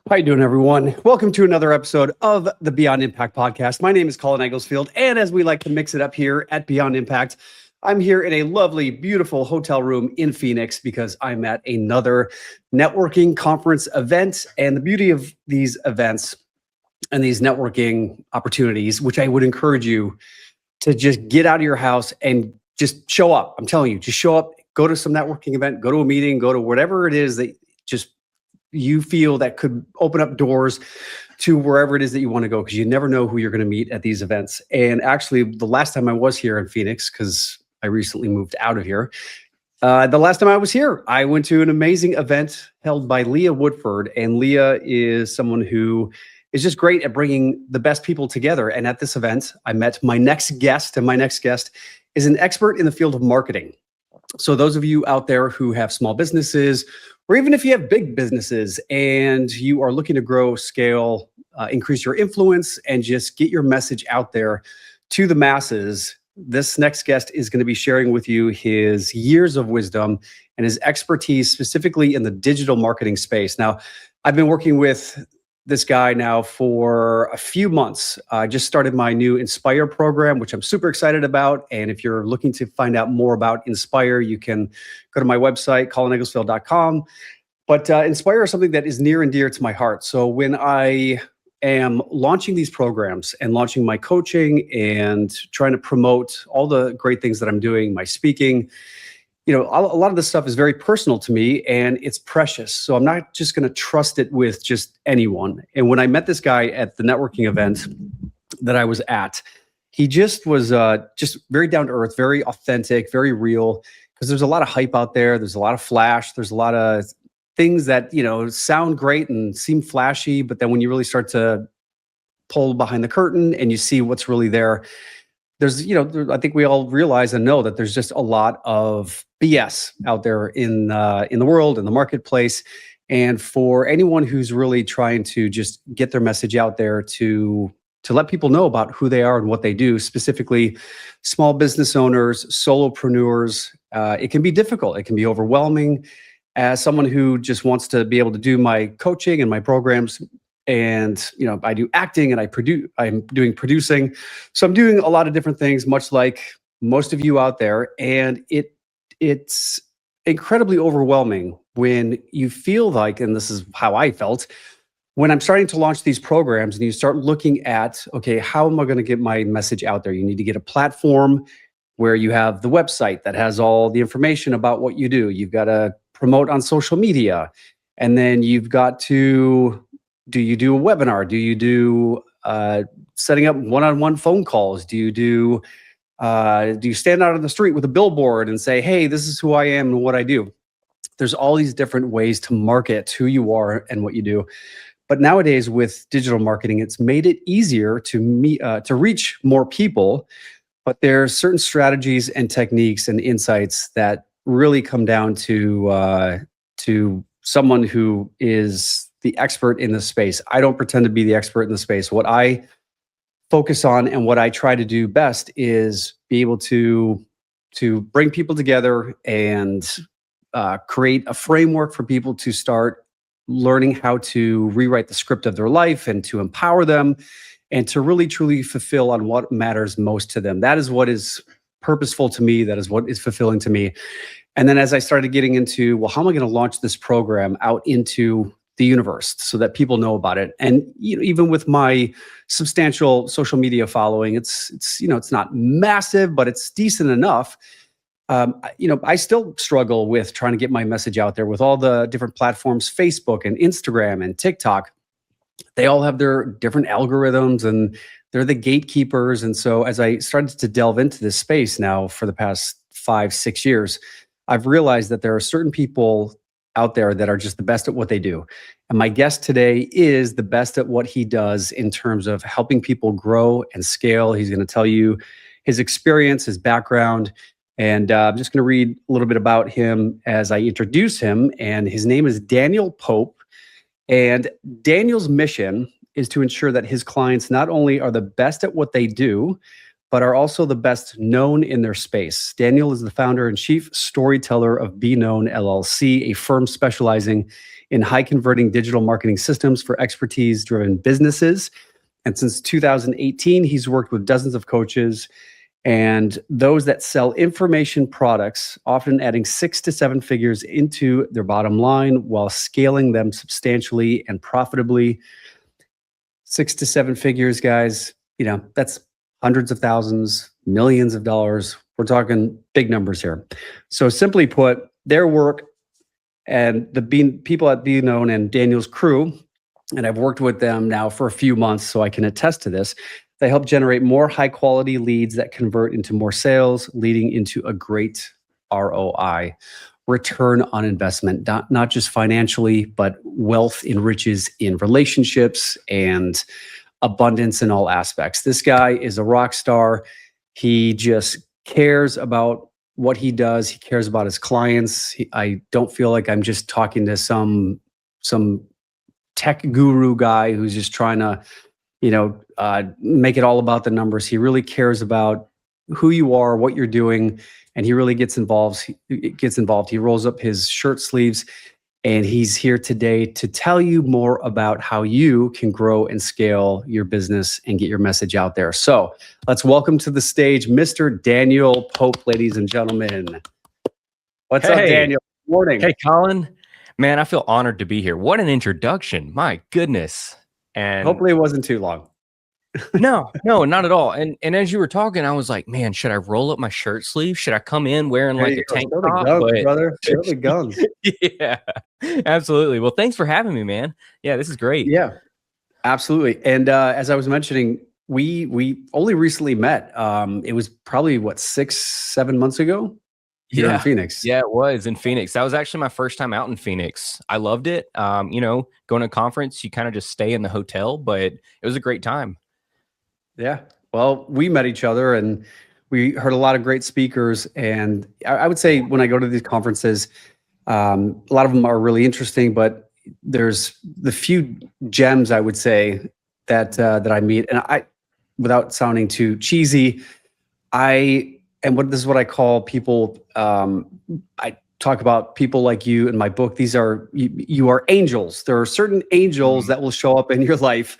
How you doing, everyone? Welcome to another episode of the Beyond Impact podcast. My name is Colin Egglesfield, and as we like to mix it up here at Beyond Impact, I'm here in a lovely, beautiful hotel room in Phoenix because I'm at another networking conference event. And the beauty of these events and these networking opportunities, which I would encourage you to just get out of your house and just show up. I'm telling you, just show up, go to some networking event, go to a meeting, go to whatever it is that just you feel that could open up doors to wherever it is that you want to go, because you never know who you're going to meet at these events. And actually, the last time I was here in Phoenix, because I recently moved out of here, the last time I was here, I went to an amazing event held by Leah Woodford. And Leah is someone who is just great at bringing the best people together. And at this event, I met my next guest, and my next guest is an expert in the field of marketing. So those of you out there who have small businesses, or even if you have big businesses and you are looking to grow, scale, increase your influence, and just get your message out there to the masses, this next guest is going to be sharing with you his years of wisdom and his expertise specifically in the digital marketing space. Now, I've been working with this guy now for a few months. I just started my new Inspire program, which I'm super excited about. And if you're looking to find out more about Inspire, you can go to my website, colinegglesfield.com. But Inspire is something that is near and dear to my heart. So when I am launching these programs and launching my coaching and trying to promote all the great things that I'm doing, my speaking, a lot of this stuff is very personal to me and it's precious. So I'm not just going to trust it with just anyone. And when I met this guy at the networking event that I was at, he just was just very down to earth, very authentic, very real, because there's a lot of hype out there. There's a lot of flash. There's a lot of things that, sound great and seem flashy. But then when you really start to pull behind the curtain and you see what's really there, there's, I think we all realize and know that there's just a lot of BS out there in the world, in the marketplace. And for anyone who's really trying to just get their message out there to let people know about who they are and what they do, specifically small business owners, solopreneurs, it can be difficult. It can be overwhelming. As someone who just wants to be able to do my coaching and my programs, and I do acting and I'm doing producing. So I'm doing a lot of different things, much like most of you out there. And it's incredibly overwhelming when you feel like, and this is how I felt, when I'm starting to launch these programs and you start looking at, okay, how am I going to get my message out there? You need to get a platform where you have the website that has all the information about what you do. You've got to promote on social media. And then you've got to, do you do a webinar? Do you do setting up one-on-one phone calls? Do you stand out on the street with a billboard and say, hey, this is who I am and what I do? There's all these different ways to market who you are and what you do. But nowadays with digital marketing, it's made it easier to reach more people. But there's certain strategies and techniques and insights that really come down to someone who is the expert in this space. I don't pretend to be the expert in the space. What I focus on and what I try to do best is be able to bring people together and create a framework for people to start learning how to rewrite the script of their life and to empower them and to really truly fulfill on what matters most to them. That is what is purposeful to me. That is what is fulfilling to me. And then as I started getting into, well, how am I going to launch this program out into the universe so that people know about it? And even with my substantial social media following, it's not massive, but it's decent enough. I still struggle with trying to get my message out there with all the different platforms, Facebook and Instagram and TikTok. They all have their different algorithms and they're the gatekeepers. And so as I started to delve into this space now for the past 5-6 years, I've realized that there are certain people out there that are just the best at what they do. And my guest today is the best at what he does in terms of helping people grow and scale. He's going to tell you his experience, his background, and I'm just going to read a little bit about him as I introduce him. And his name is Daniel Pope. And Daniel's mission is to ensure that his clients not only are the best at what they do, but are also the best known in their space. Daniel is the founder and chief storyteller of Be Known LLC, a firm specializing in high converting digital marketing systems for expertise driven businesses. And since 2018, he's worked with dozens of coaches and those that sell information products, often adding 6 to 7 figures into their bottom line while scaling them substantially and profitably. 6 to 7 figures, guys, that's hundreds of thousands, millions of dollars. We're talking big numbers here. So simply put, their work and the people at Be Known and Daniel's crew, and I've worked with them now for a few months, so I can attest to this. They help generate more high quality leads that convert into more sales, leading into a great ROI, return on investment, not just financially, but wealth enriches in relationships and abundance in all aspects. This guy is a rock star. He just cares about what he does. He cares about his clients. I don't feel like I'm just talking to some tech guru guy who's just trying to, make it all about the numbers. He really cares about who you are, what you're doing, and he really gets involved. He rolls up his shirt sleeves, and he's here today to tell you more about how you can grow and scale your business and get your message out there. So let's welcome to the stage, Mr. Daniel Pope, ladies and gentlemen. What's up, Daniel? Good morning. Hey, Colin. Man, I feel honored to be here. What an introduction. My goodness. And hopefully it wasn't too long. No, not at all. And as you were talking, I was like, man, should I roll up my shirt sleeve? Should I come in wearing like a tank top? Brother. Show the guns. Yeah, absolutely. Well, thanks for having me, man. Yeah, this is great. Yeah, absolutely. And as I was mentioning, we only recently met. It was probably 6-7 months ago. Here in Phoenix. Yeah, it was in Phoenix. That was actually my first time out in Phoenix. I loved it. Going to a conference, you kind of just stay in the hotel, but it was a great time. Yeah. Well, we met each other and we heard a lot of great speakers. And I would say when I go to these conferences, a lot of them are really interesting, but there's the few gems, I would say, that I meet. And I, without sounding too cheesy, this is what I call people. I talk about people like you in my book. These are, you are angels. There are certain angels that will show up in your life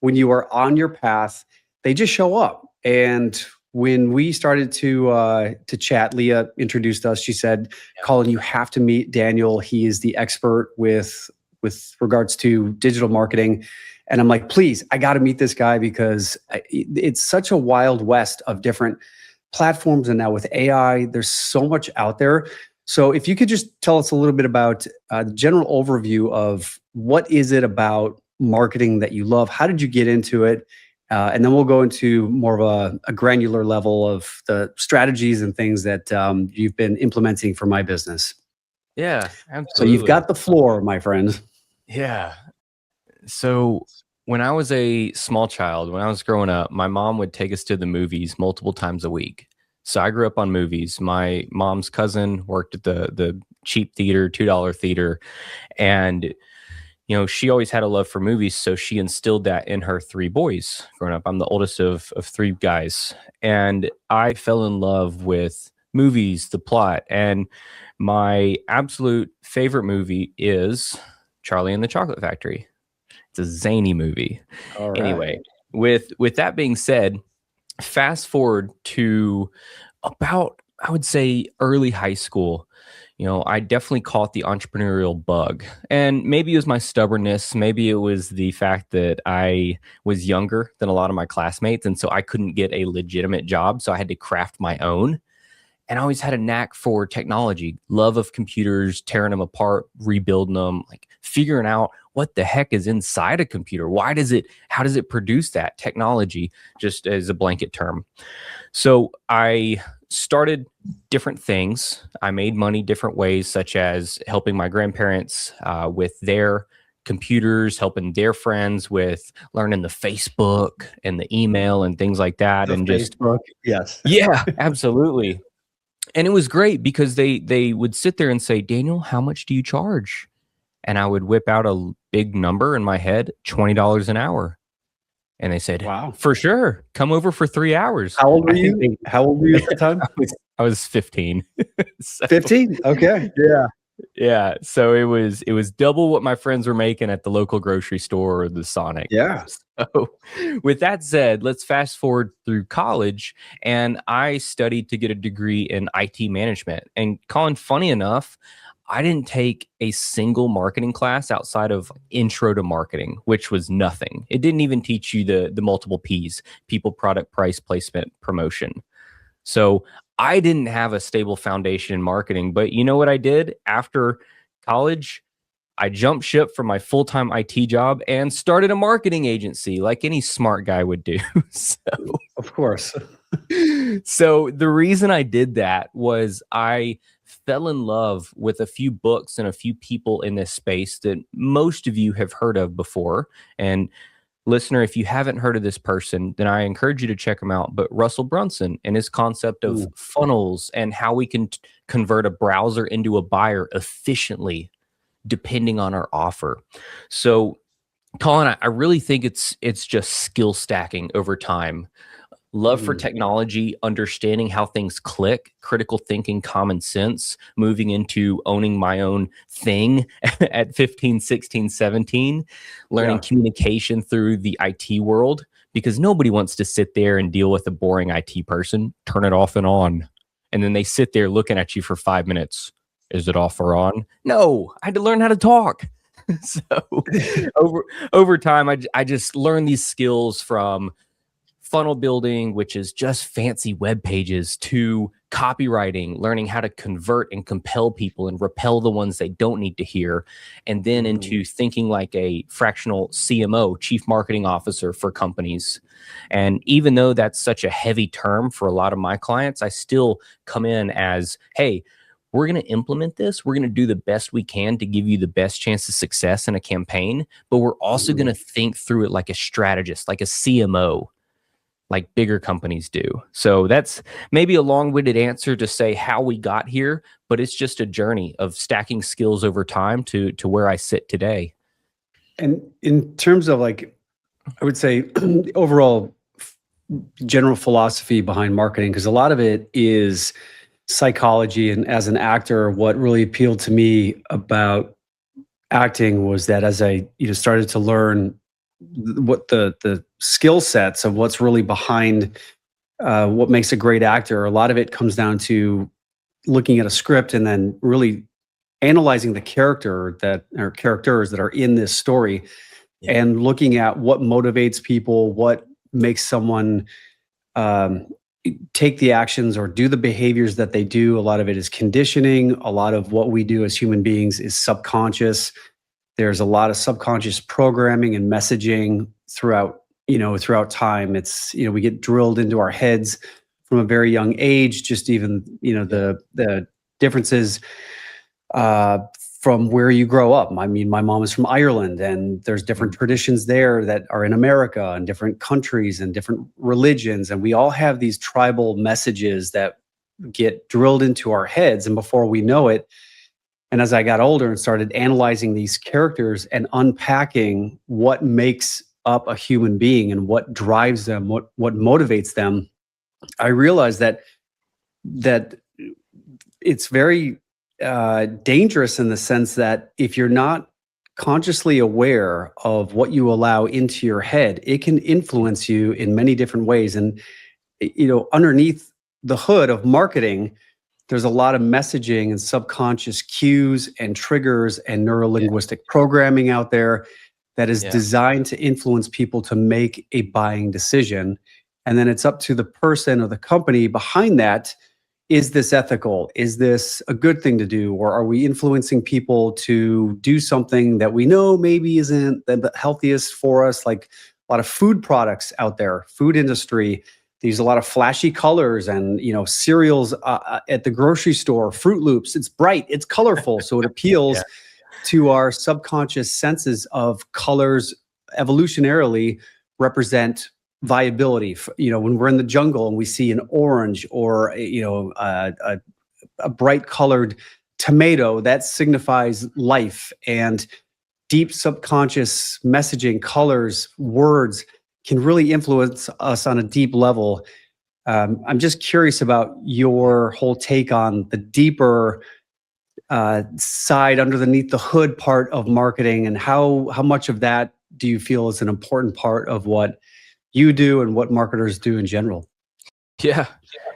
when you are on your path. They just show up. And when we started to chat, Leah introduced us. She said, Colin, you have to meet Daniel. He is the expert with regards to digital marketing. And I'm like, please, I got to meet this guy because it's such a wild west of different platforms. And now with AI, there's so much out there. So if you could just tell us a little bit about the general overview of what is it about marketing that you love? How did you get into it? And then we'll go into more of a granular level of the strategies and things that you've been implementing for my business. Yeah, absolutely. So you've got the floor, my friend. Yeah. So when I was a small child, when I was growing up, my mom would take us to the movies multiple times a week. So I grew up on movies. My mom's cousin worked at the cheap theater, $2 theater. And, she always had a love for movies. So she instilled that in her 3 boys growing up. I'm the oldest of 3 guys. And I fell in love with movies, the plot. And my absolute favorite movie is Charlie and the Chocolate Factory. It's a zany movie. All right. Anyway, with that being said, fast forward to about, I would say, early high school. I definitely caught the entrepreneurial bug. And maybe it was my stubbornness. Maybe it was the fact that I was younger than a lot of my classmates. And so I couldn't get a legitimate job. So I had to craft my own. And I always had a knack for technology, love of computers, tearing them apart, rebuilding them, like figuring out what the heck is inside a computer. How does it produce that technology, just as a blanket term. So I started different things. I made money different ways, such as helping my grandparents with their computers, helping their friends with learning the Facebook and the email and things like that. Facebook, yes. Yeah, absolutely. And it was great because they would sit there and say, Daniel, how much do you charge? And I would whip out a big number in my head, $20 an hour. And they said, Wow. for sure, come over for 3 hours. How old were I think you? How old were you at the time? I was 15. So, 15? Okay. Yeah. yeah. So it was double what my friends were making at the local grocery store or the Sonic. Yeah. So with that said, let's fast forward through college, and I studied to get a degree in IT management. And Colin, funny enough, I didn't take a single marketing class outside of intro to marketing, which was nothing. It didn't even teach you the multiple P's: people, product, price, placement, promotion. So I didn't have a stable foundation in marketing, but you know what I did after college? I jumped ship from my full-time IT job and started a marketing agency like any smart guy would do. So, Of course. so the reason I did that was I fell in love with a few books and a few people in this space that most of you have heard of before. And listener, if you haven't heard of this person, then I encourage you to check him out. But Russell Brunson and his concept of funnels and how we can convert a browser into a buyer efficiently, depending on our offer. So, Colin, I really think it's just skill stacking over time. Love for technology, understanding how things click, critical thinking, common sense, moving into owning my own thing at 15, 16, 17, learning communication through the IT world, because nobody wants to sit there and deal with a boring IT person, turn it off and on. And then they sit there looking at you for 5 minutes. Is it off or on? No, I had to learn how to talk. So over time, I just learned these skills from funnel building, which is just fancy web pages, to copywriting, learning how to convert and compel people and repel the ones they don't need to hear, and then into thinking like a fractional CMO, chief marketing officer for companies. And even though that's such a heavy term for a lot of my clients, I still come in as, hey, we're going to implement this. We're going to do the best we can to give you the best chance of success in a campaign, but we're also going to think through it like a strategist, like a CMO, like bigger companies do. So that's maybe a long-winded answer to say how we got here, but it's just a journey of stacking skills over time to where I sit today. And in terms of like, I would say overall general philosophy behind marketing, because a lot of it is psychology. And as an actor, what really appealed to me about acting was that as I started to learn what the skill sets of what's really behind what makes a great actor, a lot of it comes down to looking at a script and then really analyzing the characters that are in this story, and looking at what motivates people, what makes someone take the actions or do the behaviors that they do. A lot of it is conditioning. A lot of what we do as human beings is subconscious. There's a lot of subconscious programming and messaging throughout time. It's, we get drilled into our heads from a very young age, just even, the differences from where you grow up. I mean, my mom is from Ireland, and there's different traditions there that are in America and different countries and different religions. And we all have these tribal messages that get drilled into our heads. And before we know it, and as I got older and started analyzing these characters and unpacking what makes up a human being and what drives them, what motivates them, I realized that it's very dangerous in the sense that if you're not consciously aware of what you allow into your head, it can influence you in many different ways. And underneath the hood of marketing, there's a lot of messaging and subconscious cues and triggers and neurolinguistic programming out there that is designed to influence people to make a buying decision. And then it's up to the person or the company behind that. Is this ethical? Is this a good thing to do? Or are we influencing people to do something that we know maybe isn't the healthiest for us? Like a lot of food products out there, food industry, they use a lot of flashy colors and, cereals at the grocery store, Fruit Loops. It's bright, it's colorful. So it appeals to our subconscious senses of colors evolutionarily represent viability. When we're in the jungle and we see an orange or a bright colored tomato, that signifies life. And deep subconscious messaging, colors, words can really influence us on a deep level. I'm just curious about your whole take on the deeper side underneath the hood part of marketing, and how much of that do you feel is an important part of what you do and what marketers do in general? Yeah,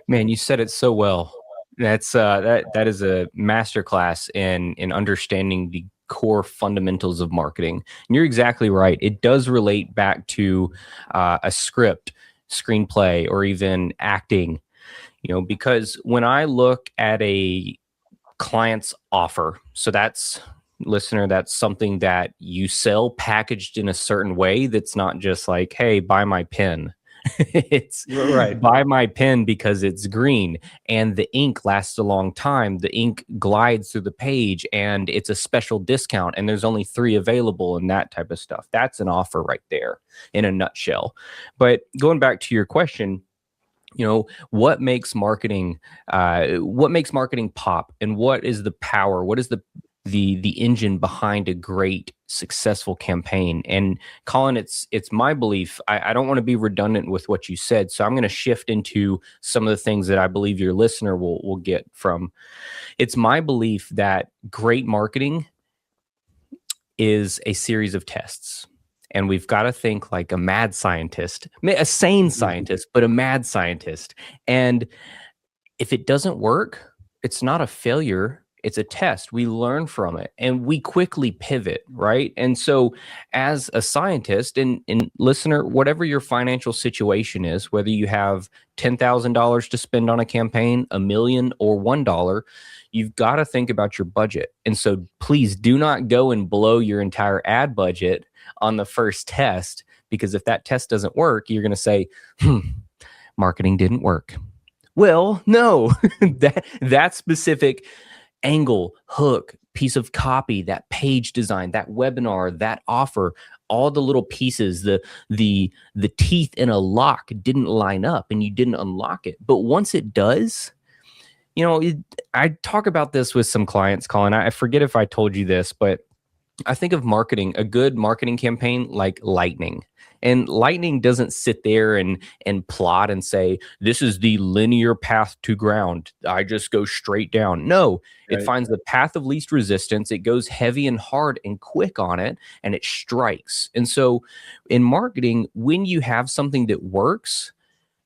man, you said it so well. That's that is a masterclass in understanding the core fundamentals of marketing. And you're exactly right. It does relate back to a script, screenplay, or even acting. Because when I look at a client's offer, so that's listener, that's something that you sell packaged in a certain way. That's not just like, hey, buy my pen. It's Right. buy my pen because it's green and the ink lasts a long time. The ink glides through the page and it's a special discount and there's only 3 available and that type of stuff. That's an offer right there in a nutshell. But going back to your question, what makes marketing pop, and what is the power, what is the engine behind a great successful campaign? And Colin, it's my belief, I don't want to be redundant with what you said, so I'm going to shift into some of the things that I believe your listener will get from. It's my belief that great marketing is a series of tests. And we've got to think like a mad scientist, a sane scientist, but a mad scientist. And if it doesn't work, it's not a failure. It's a test. We learn from it and we quickly pivot, right? And so, as a scientist and listener, whatever your financial situation is, whether you have $10,000 to spend on a campaign, $1 million, or $1, you've got to think about your budget. And so, please do not go and blow your entire ad budget on the first test, because if that test doesn't work, you're going to say, marketing didn't work. Well, no, that specific angle, hook, piece of copy, that page design, that webinar, that offer, all the little pieces, the teeth in a lock didn't line up and you didn't unlock it. But once it does, I talk about this with some clients, Colin. I forget if I told you this, but I think of marketing, a good marketing campaign, like lightning. And lightning doesn't sit there and plot and say, this is the linear path to ground, I just go straight down. No, it finds the path of least resistance. It goes heavy and hard and quick on it, and it strikes. And so in marketing, when you have something that works,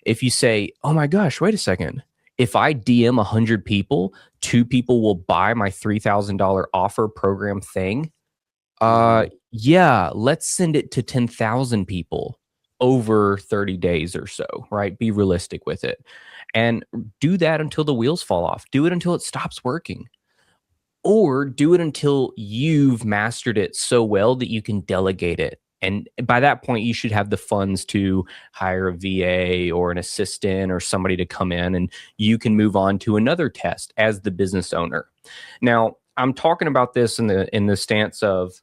if you say, oh my gosh, wait a second, if I DM 100 people, 2 people will buy my $3,000 offer program thing. Yeah, let's send it to 10,000 people over 30 days or so, right? Be realistic with it and do that until the wheels fall off. Do it until it stops working, or do it until you've mastered it so well that you can delegate it. And by that point, you should have the funds to hire a VA or an assistant or somebody to come in, and you can move on to another test as the business owner. Now, I'm talking about this in the stance of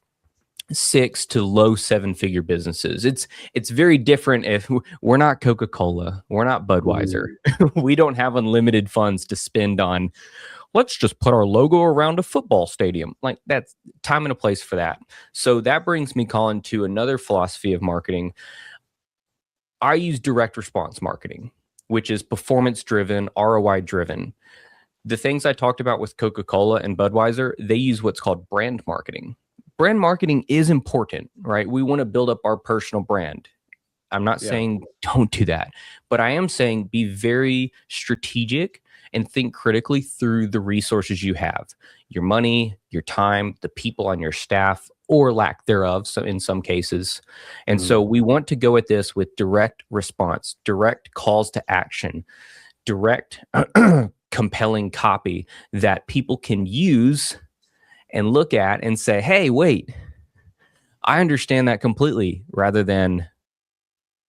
6 to low 7-figure businesses. It's very different. If we're not Coca-Cola, we're not Budweiser, we don't have unlimited funds to spend on, let's just put our logo around a football stadium. Like, that's time and a place for that. So that brings me, Colin, to another philosophy of marketing. I use direct response marketing, which is performance driven, ROI driven. The things I talked about with Coca-Cola and Budweiser, they use what's called brand marketing. Brand marketing is important, right? We want to build up our personal brand. I'm not saying don't do that, but I am saying be very strategic and think critically through the resources you have, your money, your time, the people on your staff, or lack thereof, so in some cases. And so we want to go at this with direct response, direct calls to action, direct compelling copy that people can use and look at and say, hey, wait, I understand that completely, rather than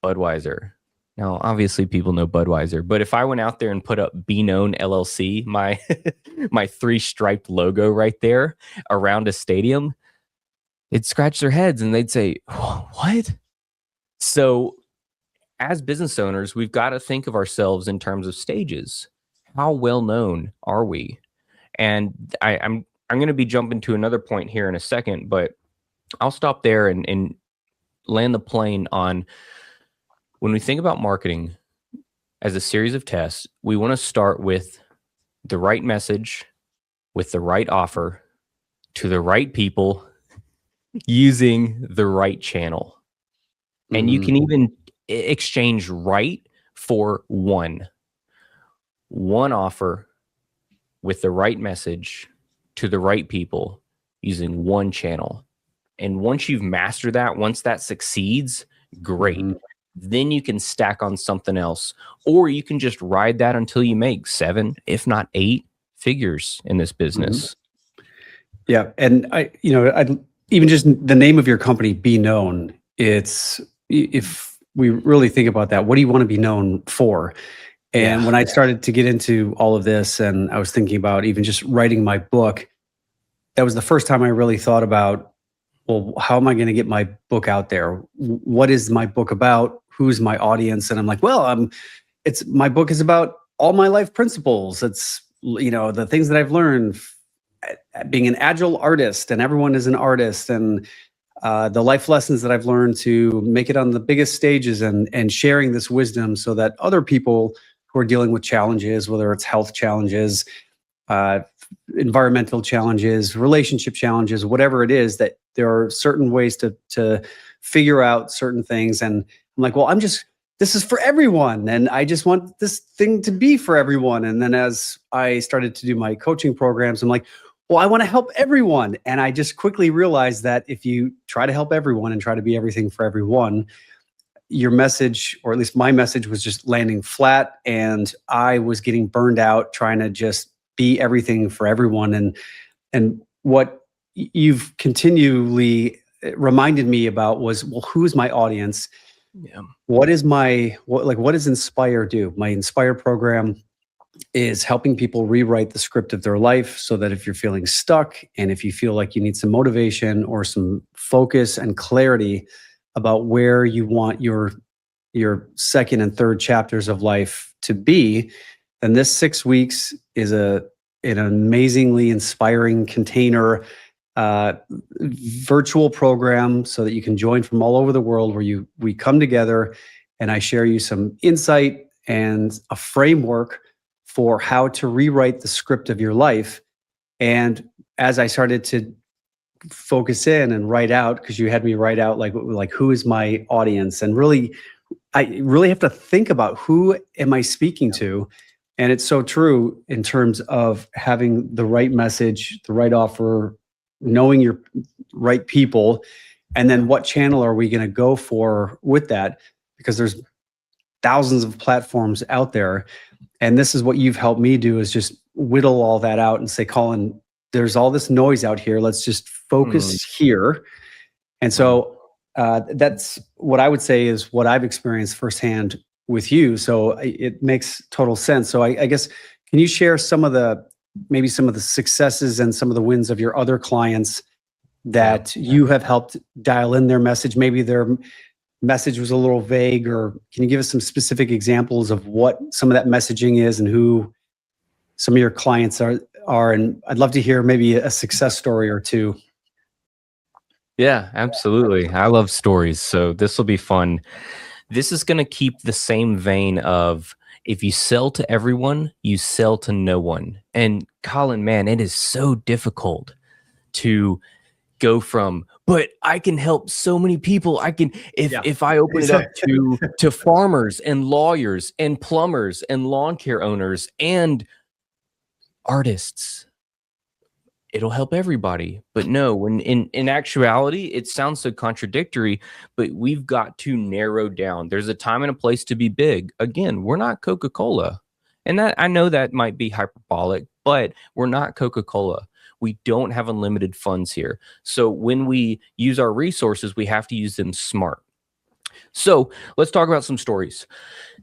Budweiser. Now, obviously people know Budweiser, but if I went out there and put up Be Known LLC, my 3-striped logo right there around a stadium, they'd scratch their heads and they'd say, what? So as business owners, we've got to think of ourselves in terms of stages. How well known are we? And I'm going to be jumping to another point here in a second, but I'll stop there and land the plane on when we think about marketing as a series of tests, we want to start with the right message, with the right offer, to the right people, using the right channel. And you can even exchange right for one offer with the right message to the right people using one channel. And once you've mastered that, once that succeeds, great. Then you can stack on something else, or you can just ride that until you make 7, if not 8 figures in this business. Yeah. And I even just the name of your company, Be Known, it's, if we really think about that, what do you want to be known for? And when I started to get into all of this, and I was thinking about even just writing my book, that was the first time I really thought about, well, how am I going to get my book out there? What is my book about? Who's my audience? And I'm like, well, my book is about all my life principles. It's, the things that I've learned being an agile artist, and everyone is an artist, and the life lessons that I've learned to make it on the biggest stages, and sharing this wisdom so that other people who are dealing with challenges, whether it's health challenges, environmental challenges, relationship challenges, whatever it is, that there are certain ways to figure out certain things. And I'm like, well, this is for everyone. And I just want this thing to be for everyone. And then as I started to do my coaching programs, I'm like, well, I want to help everyone. And I just quickly realized that if you try to help everyone and try to be everything for everyone, your message, or at least my message, was just landing flat. And I was getting burned out trying to just be everything for everyone. And what you've continually reminded me about was, well, who's my audience? Yeah. What does Inspire do? My Inspire program is helping people rewrite the script of their life, so that if you're feeling stuck, and if you feel like you need some motivation or some focus and clarity about where you want your second and third chapters of life to be, then this 6 weeks is an amazingly inspiring container virtual program, so that you can join from all over the world, where we come together and I share you some insight and a framework for how to rewrite the script of your life. And as I started to focus in and write out, because you had me write out like who is my audience, and I really have to think about who am I speaking to. And it's so true in terms of having the right message, the right offer, knowing your right people, and then what channel are we going to go for with that? Because there's thousands of platforms out there. And this is what you've helped me do, is just whittle all that out and say, Colin, there's all this noise out here. Let's just focus here. And so that's what I would say is what I've experienced firsthand with you. So it makes total sense. So I guess, can you share maybe some of the successes and some of the wins of your other clients that you have helped dial in their message? Maybe their message was a little vague, or can you give us some specific examples of what some of that messaging is and who some of your clients are? And I'd love to hear maybe a success story or two. Yeah, absolutely. I love stories, so this will be fun. This is going to keep the same vein of, if you sell to everyone, you sell to no one. And Colin, man, it is so difficult to go from, but I can help so many people. If I open it up to farmers and lawyers and plumbers and lawn care owners and artists, it'll help everybody. But no, when in actuality, it sounds so contradictory, but we've got to narrow down. There's a time and a place to be big. Again, we're not Coca-Cola. And that, I know that might be hyperbolic, but we're not Coca-Cola. We don't have unlimited funds here. So when we use our resources, we have to use them smart. So let's talk about some stories.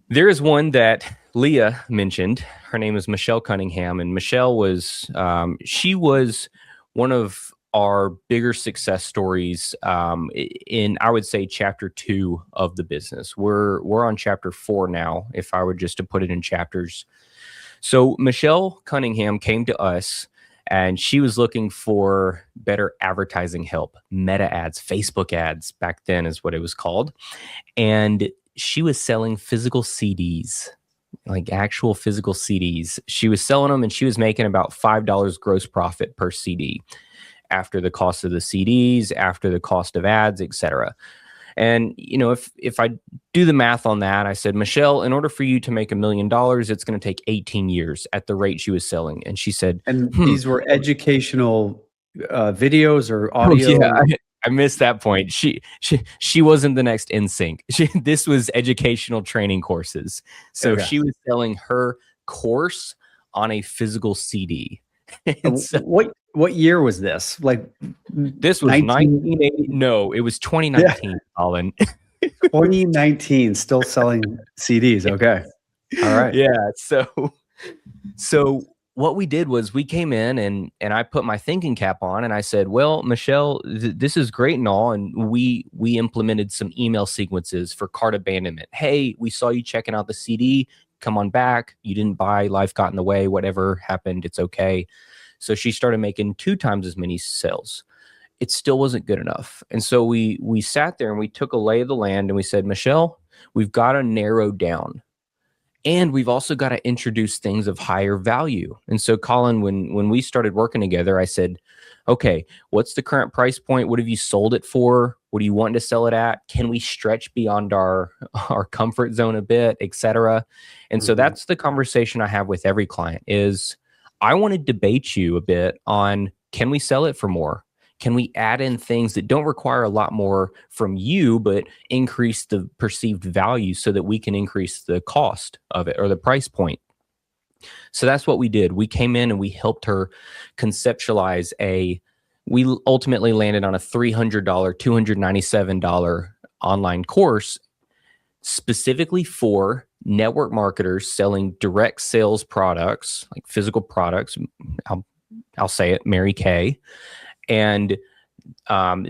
There is one that Leah mentioned. Her name is Michelle Cunningham, and Michelle was she was one of our bigger success stories in, I would say, chapter 2 of the business. We're on chapter 4 now, if I were just to put it in chapters. So Michelle Cunningham came to us, and she was looking for better advertising help, meta ads, Facebook ads back then is what it was called. And she was selling physical CDs, like actual physical CDs. She was selling them and she was making about $5 gross profit per CD after the cost of the CDs, after the cost of ads, etc. And, if I do the math on that, I said, Michelle, in order for you to make $1 million, it's going to take 18 years at the rate she was selling. And she said, And these were educational videos or oh, audio? yeah, I missed that point. She wasn't the next NSYNC. This was educational training courses. So Okay. she was selling her course on a physical CD. So, What year was this? Like this was 1980. No, it was 2019, Colin. 2019, still selling CDs. Okay. All right. Yeah. So what we did was we came in and I put my thinking cap on and I said, well, Michelle, this is great and all. And we implemented some email sequences for cart abandonment. Hey, we saw you checking out the CD. Come on back. You didn't buy. Life got in the way. Whatever happened, it's okay. So she started making 2 times as many sales. It still wasn't good enough. And so we sat there and we took a lay of the land and we said, Michelle, we've got to narrow down. And we've also got to introduce things of higher value. And so, Colin, when we started working together, I said, okay, what's the current price point? What have you sold it for? What do you want to sell it at? Can we stretch beyond our comfort zone a bit, et cetera? And so that's the conversation I have with every client is I want to debate you a bit on, can we sell it for more? Can we add in things that don't require a lot more from you, but increase the perceived value so that we can increase the cost of it or the price point? So that's what we did. We came in and we helped her conceptualize we ultimately landed on a $300, $297 online course specifically for network marketers selling direct sales products, like physical products. I'll say it, Mary Kay. And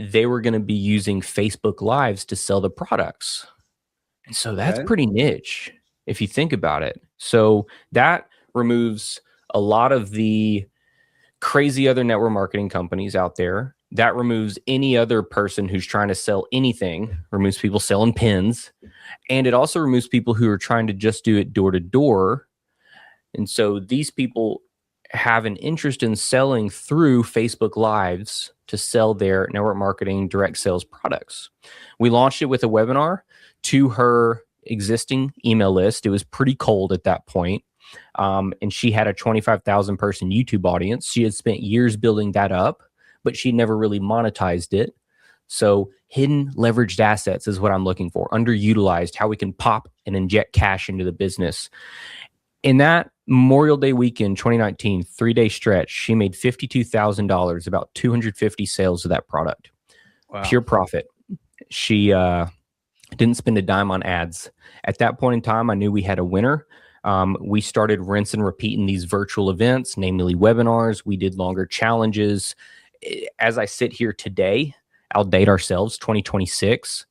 they were going to be using Facebook Lives to sell the products. And so that's pretty niche if you think about it. So that removes a lot of the crazy other network marketing companies out there. That removes any other person who's trying to sell anything, removes people selling pins. And it also removes people who are trying to just do it door to door. And so these people have an interest in selling through Facebook Lives to sell their network marketing direct sales products. We launched it with a webinar to her existing email list. It was pretty cold at that point. And she had a 25,000 person YouTube audience. She had spent years building that up, but she never really monetized it. So hidden leveraged assets is what I'm looking for. Underutilized, how we can pop and inject cash into the business. In that Memorial Day weekend, 2019, 3-day stretch, she made $52,000, about 250 sales of that product. Wow. Pure profit. She didn't spend a dime on ads. At that point in time, I knew we had a winner. We started rinse and repeating these virtual events, namely webinars. We did longer challenges. As I sit here today, I'll date ourselves, 2026.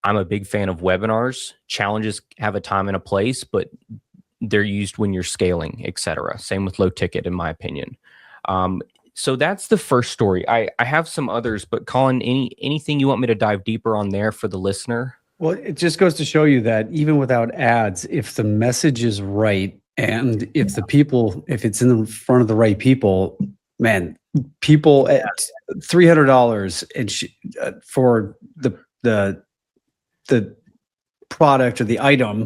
I'm a big fan of webinars. Challenges have a time and a place, but they're used when you're scaling, et cetera. Same with low ticket, in my opinion. So that's the first story. I have some others, but Colin, anything you want me to dive deeper on there for the listener? Well, it just goes to show you that even without ads, if the message is right and if it's in the front of the right people, man, people at $300 and for the product or the item,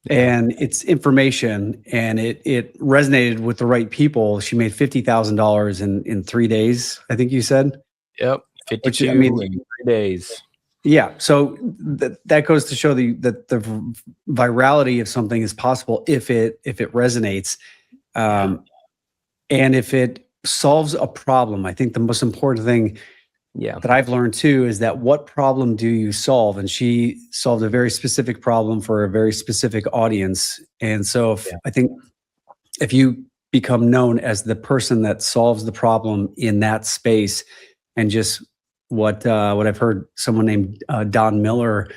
and it's information, and it resonated with the right people. She made $50,000 in 3 days, I think you said. Yep, 52 in 3 days. Yeah, so that goes to show that the virality of something is possible if it resonates, and if it solves a problem. I think the most important thing that I've learned too is that what problem do you solve? And she solved a very specific problem for a very specific audience. And so I think if you become known as the person that solves the problem in that space, and just what I've heard someone named Don Miller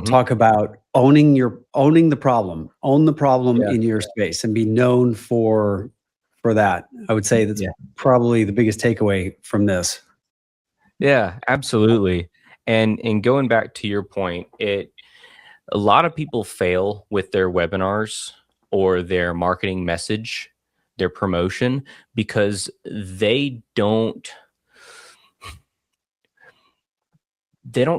talk about, owning the problem, own the problem in your space, and be known for that. I would say that's probably the biggest takeaway from this. Yeah, absolutely. And going back to your point, A lot of people fail with their webinars or their marketing message, their promotion, because they don't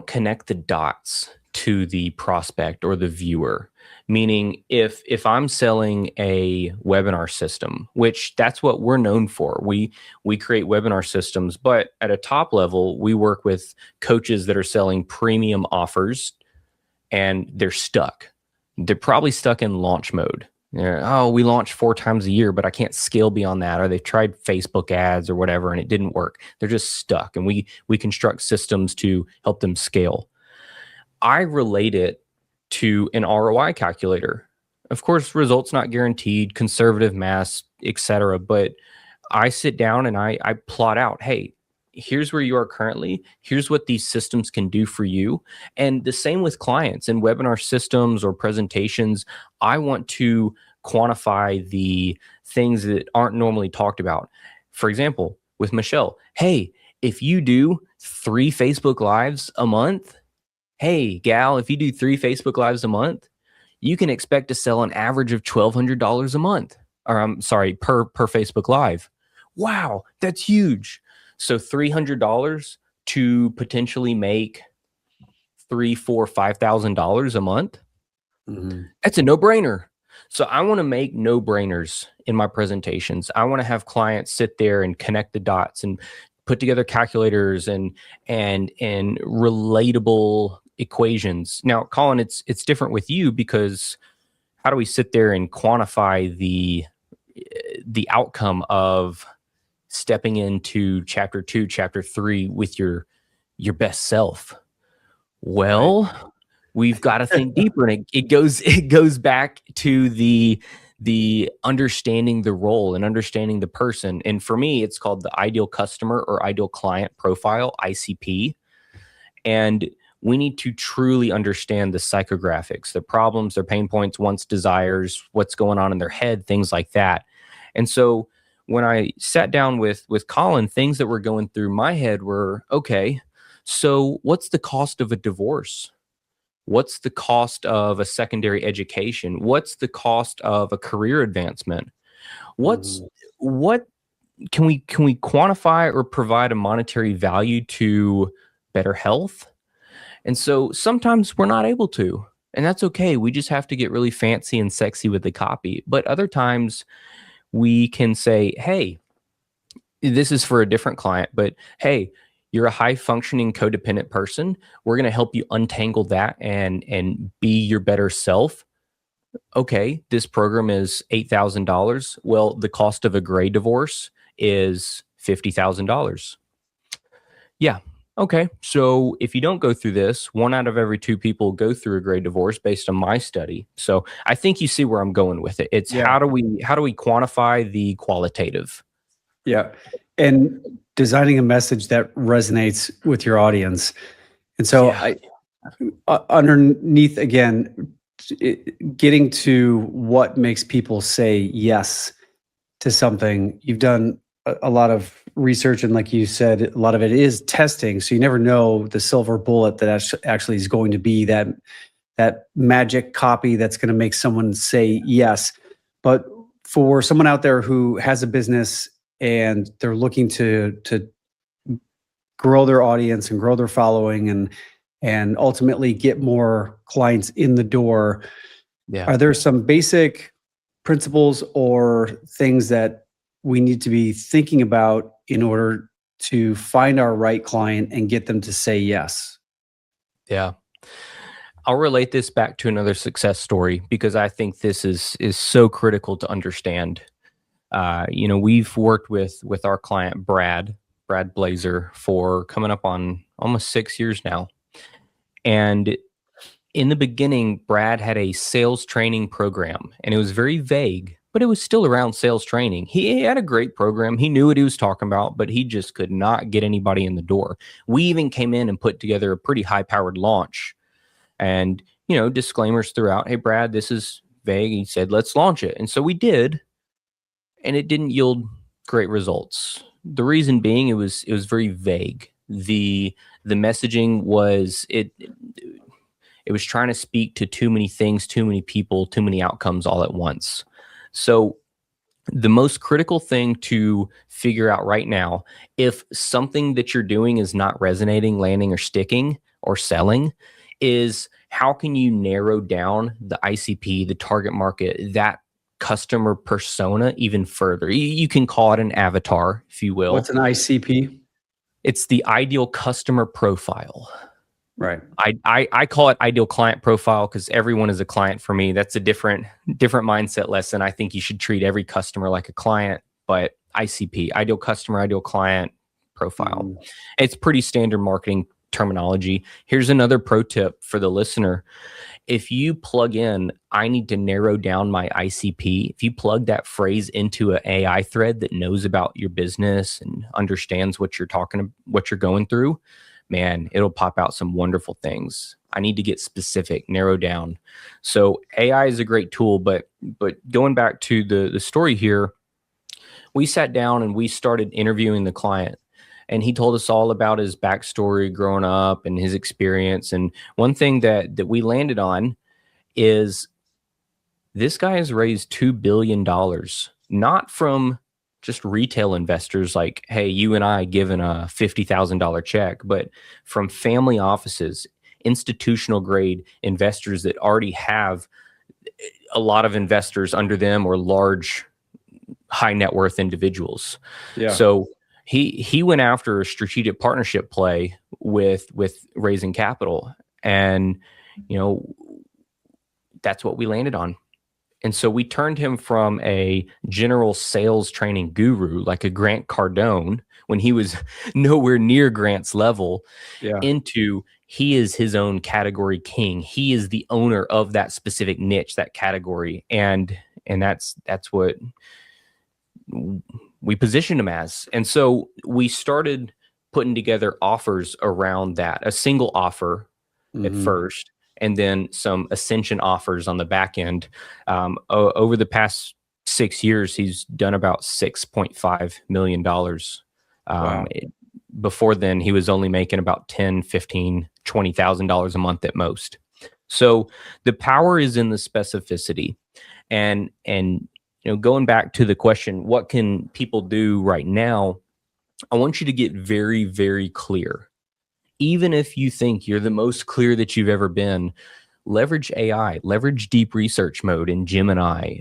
connect the dots to the prospect or the viewer. Meaning if I'm selling a webinar system, which that's what we're known for, we create webinar systems, but at a top level, we work with coaches that are selling premium offers and they're stuck. They're probably stuck in launch mode. Oh, we launch 4 times a year, but I can't scale beyond that. Or they've tried Facebook ads or whatever, and it didn't work. They're just stuck. And we construct systems to help them scale. I relate it to an ROI calculator. Of course, results not guaranteed, conservative math, etc. But I sit down and I plot out, hey, here's where you are currently. Here's what these systems can do for you. And the same with clients and webinar systems or presentations. I want to quantify the things that aren't normally talked about. For example, with Michelle, hey, if you do 3 Facebook Lives a month, hey, gal, if you do 3 Facebook Lives a month, you can expect to sell an average of $1,200 a month. Or I'm sorry, per Facebook Live. Wow, that's huge. So $300 to potentially make $3,000, $4,000, $5,000 a month. Mm-hmm. That's a no-brainer. So I want to make no-brainers in my presentations. I want to have clients sit there and connect the dots and put together calculators and relatable equations. Now, Colin, it's different with you, because how do we sit there and quantify the outcome of stepping into chapter 2, chapter 3 with your best self? Well, right. We've got to think deeper, and it goes back to the understanding the role and understanding the person. And for me, it's called the ideal customer or ideal client profile, ICP. And we need to truly understand the psychographics, their problems, their pain points, wants, desires, what's going on in their head, things like that. And so when I sat down with Colin, things that were going through my head were, okay, so what's the cost of a divorce? What's the cost of a secondary education? What's the cost of a career advancement? What can we quantify or provide a monetary value to better health? And so sometimes we're not able to, and that's okay. We just have to get really fancy and sexy with the copy. But other times we can say, hey, this is for a different client, but hey, you're a high functioning codependent person. We're going to help you untangle that and be your better self. Okay, this program is $8,000. Well, the cost of a gray divorce is $50,000. Yeah. Okay. So if you don't go through this, 1 out of every 2 people go through a gray divorce based on my study. So I think you see where I'm going with it. It's how do we quantify the qualitative? Yeah. And designing a message that resonates with your audience. And so underneath, again, getting to what makes people say yes to something, you've done a lot of research, and like you said, a lot of it is testing. So you never know the silver bullet that actually is going to be that magic copy that's going to make someone say yes. But for someone out there who has a business and they're looking to grow their audience and grow their following and ultimately get more clients in the door, are there some basic principles or things that we need to be thinking about in order to find our right client and get them to say yes? Yeah. I'll relate this back to another success story, because I think this is so critical to understand. We've worked with our client, Brad Blazer, for coming up on almost 6 years now. And in the beginning, Brad had a sales training program, and it was very vague, but it was still around sales training. He had a great program. He knew what he was talking about, but he just could not get anybody in the door. We even came in and put together a pretty high-powered launch, and, disclaimers throughout. Hey, Brad, this is vague. He said, let's launch it. And so we did, and it didn't yield great results. The reason being, it was very vague. The messaging was, it It was trying to speak to too many things, too many people, too many outcomes all at once. So the most critical thing to figure out right now, if something that you're doing is not resonating, landing, or sticking or selling, is how can you narrow down the ICP, the target market, that customer persona even further? You can call it an avatar, if you will. What's an ICP? It's the ideal customer profile. Right. I call it ideal client profile because everyone is a client for me. That's a different mindset lesson. I think you should treat every customer like a client, but ICP, ideal customer, ideal client profile. It's pretty standard marketing terminology. Here's another pro tip for the listener. If you plug in, I need to narrow down my ICP, if you plug that phrase into an AI thread that knows about your business and understands what you're going through, man, it'll pop out some wonderful things. I need to get specific, narrow down. So AI is a great tool, but going back to the story here, we sat down and we started interviewing the client. And he told us all about his backstory growing up and his experience. And one thing that we landed on is this guy has raised $2 billion, not from just retail investors like, hey, you and I given a $50,000 check, but from family offices, institutional grade investors that already have a lot of investors under them or large high net worth individuals. Yeah. So he went after a strategic partnership play with raising capital, and that's what we landed on. And so we turned him from a general sales training guru like a Grant Cardone when he was nowhere near Grant's level, into he is his own category king. He is the owner of that specific niche, that category, and that's what we positioned him as. And so we started putting together offers around that, a single offer at first, and then some ascension offers on the back end. Over the past 6 years, he's done about $6.5 million. Wow. Before then, he was only making about $10,000, $15,000, $20,000 a month at most. So the power is in the specificity. And going back to the question, what can people do right now? I want you to get very, very clear. Even if you think you're the most clear that you've ever been, leverage AI, leverage deep research mode in Gemini,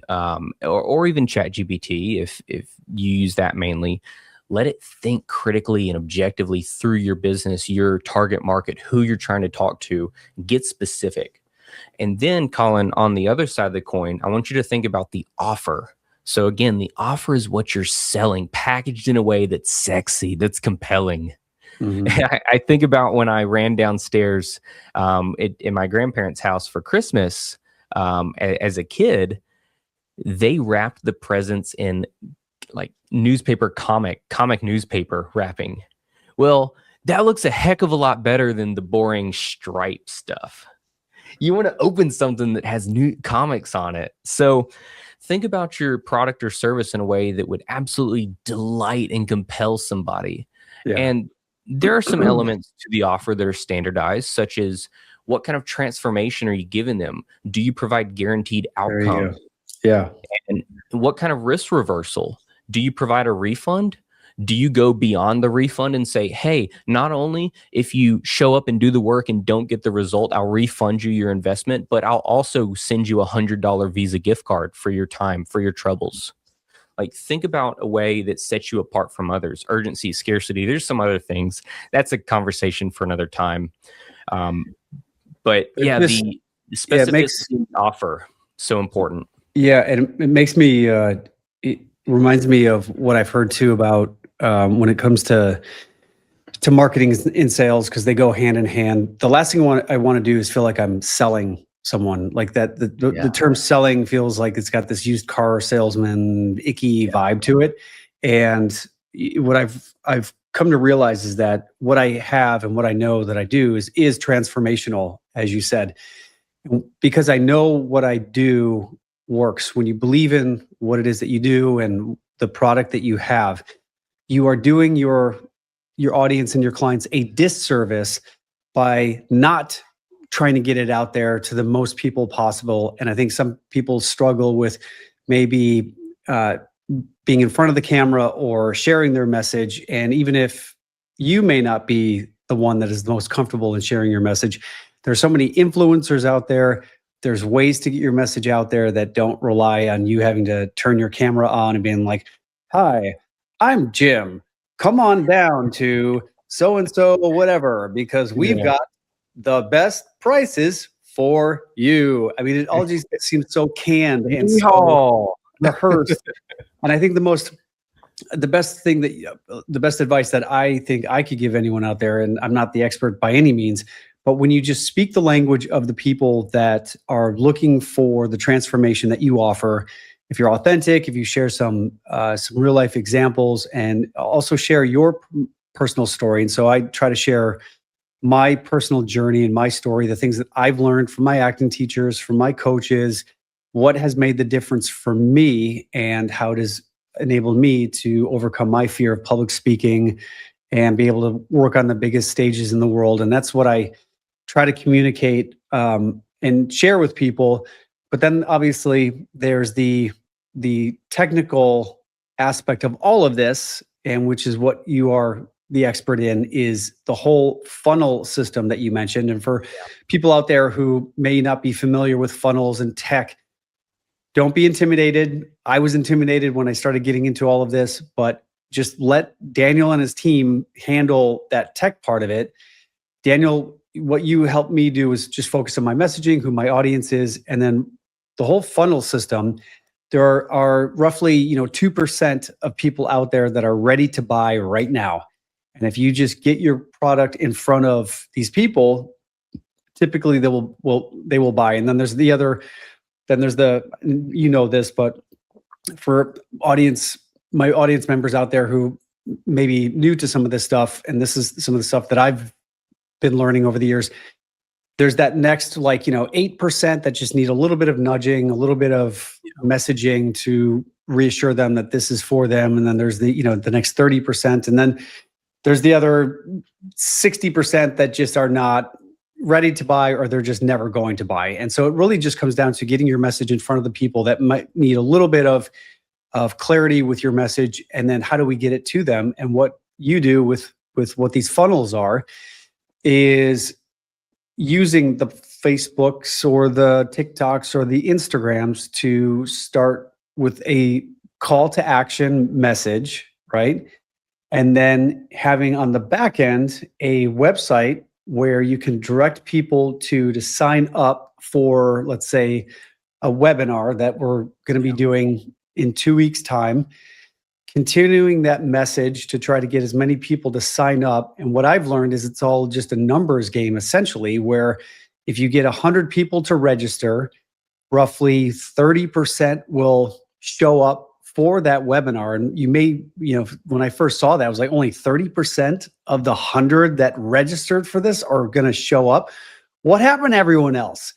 or even ChatGPT if you use that mainly. Let it think critically and objectively through your business, your target market, who you're trying to talk to. Get specific. And then, Colin, on the other side of the coin, I want you to think about the offer. So again, the offer is what you're selling, packaged in a way that's sexy, that's compelling. I think about when I ran downstairs in my grandparents' house for Christmas as a kid. They wrapped the presents in like newspaper comic newspaper wrapping. Well, that looks a heck of a lot better than the boring stripe stuff. You want to open something that has new comics on it. So think about your product or service in a way that would absolutely delight and compel somebody. Yeah. And there are some elements to the offer that are standardized, such as what kind of transformation are you giving them? Do you provide guaranteed outcome? Yeah. And what kind of risk reversal? Do you provide a refund? Do you go beyond the refund and say, hey, not only if you show up and do the work and don't get the result, I'll refund you your investment, but I'll also send you $100 Visa gift card for your time, for your troubles. Like, think about a way that sets you apart from others. Urgency, scarcity. There's some other things. That's a conversation for another time. But yeah, the specificity offer, so important. Yeah, and it makes me, it reminds me of what I've heard too about when it comes to marketing in sales, because they go hand in hand. The last thing I want to do is feel like I'm selling someone, like that. The term selling feels like it's got this used car salesman icky vibe to it. And what I've come to realize is that what I have and what I know that I do is transformational, as you said, because I know what I do works. When you believe in what it is that you do and the product that you have, you are doing your audience and your clients a disservice by not trying to get it out there to the most people possible. And I think some people struggle with maybe being in front of the camera or sharing their message. And even if you may not be the one that is the most comfortable in sharing your message, there's so many influencers out there. There's ways to get your message out there that don't rely on you having to turn your camera on and being like, "Hi, I'm Jim. Come on down to so-and-so whatever, because we've got the best prices for you." I mean, it all just seems so canned and so rehearsed. And I think the best advice that I think I could give anyone out there, and I'm not the expert by any means, but when you just speak the language of the people that are looking for the transformation that you offer, if you're authentic, if you share some real life examples, and also share your personal story. And so I try to share my personal journey and my story, the things that I've learned from my acting teachers, from my coaches, what has made the difference for me, and how it has enabled me to overcome my fear of public speaking and be able to work on the biggest stages in the world. And that's what I try to communicate and share with people. But then obviously there's the technical aspect of all of this, and which is what you are the expert in, is the whole funnel system that you mentioned. And for people out there who may not be familiar with funnels and tech, don't be intimidated. I was intimidated when I started getting into all of this, but just let Daniel and his team handle that tech part of it. Daniel, what you helped me do is just focus on my messaging, who my audience is, and then the whole funnel system. There are roughly 2% of people out there that are ready to buy right now. And if you just get your product in front of these people, typically they will buy. And then there's this, but for my audience members out there who may be new to some of this stuff, and this is some of the stuff that I've been learning over the years, there's that next 8% that just need a little bit of nudging, a little bit of messaging to reassure them that this is for them. And then there's the next 30%. And then there's the other 60% that just are not ready to buy, or they're just never going to buy. And so it really just comes down to getting your message in front of the people that might need a little bit of clarity with your message. And then how do we get it to them? And what you do with what these funnels are is using the Facebooks or the TikToks or the Instagrams to start with a call to action message, right? And then having on the back end a website where you can direct people to sign up for, let's say, a webinar that we're going to be doing in 2 weeks' time, continuing that message to try to get as many people to sign up. And what I've learned is it's all just a numbers game, essentially, where if you get 100 people to register, roughly 30% will show up for that webinar. And you may, when I first saw that, I was like, only 30% of the 100 that registered for this are going to show up. What happened to everyone else?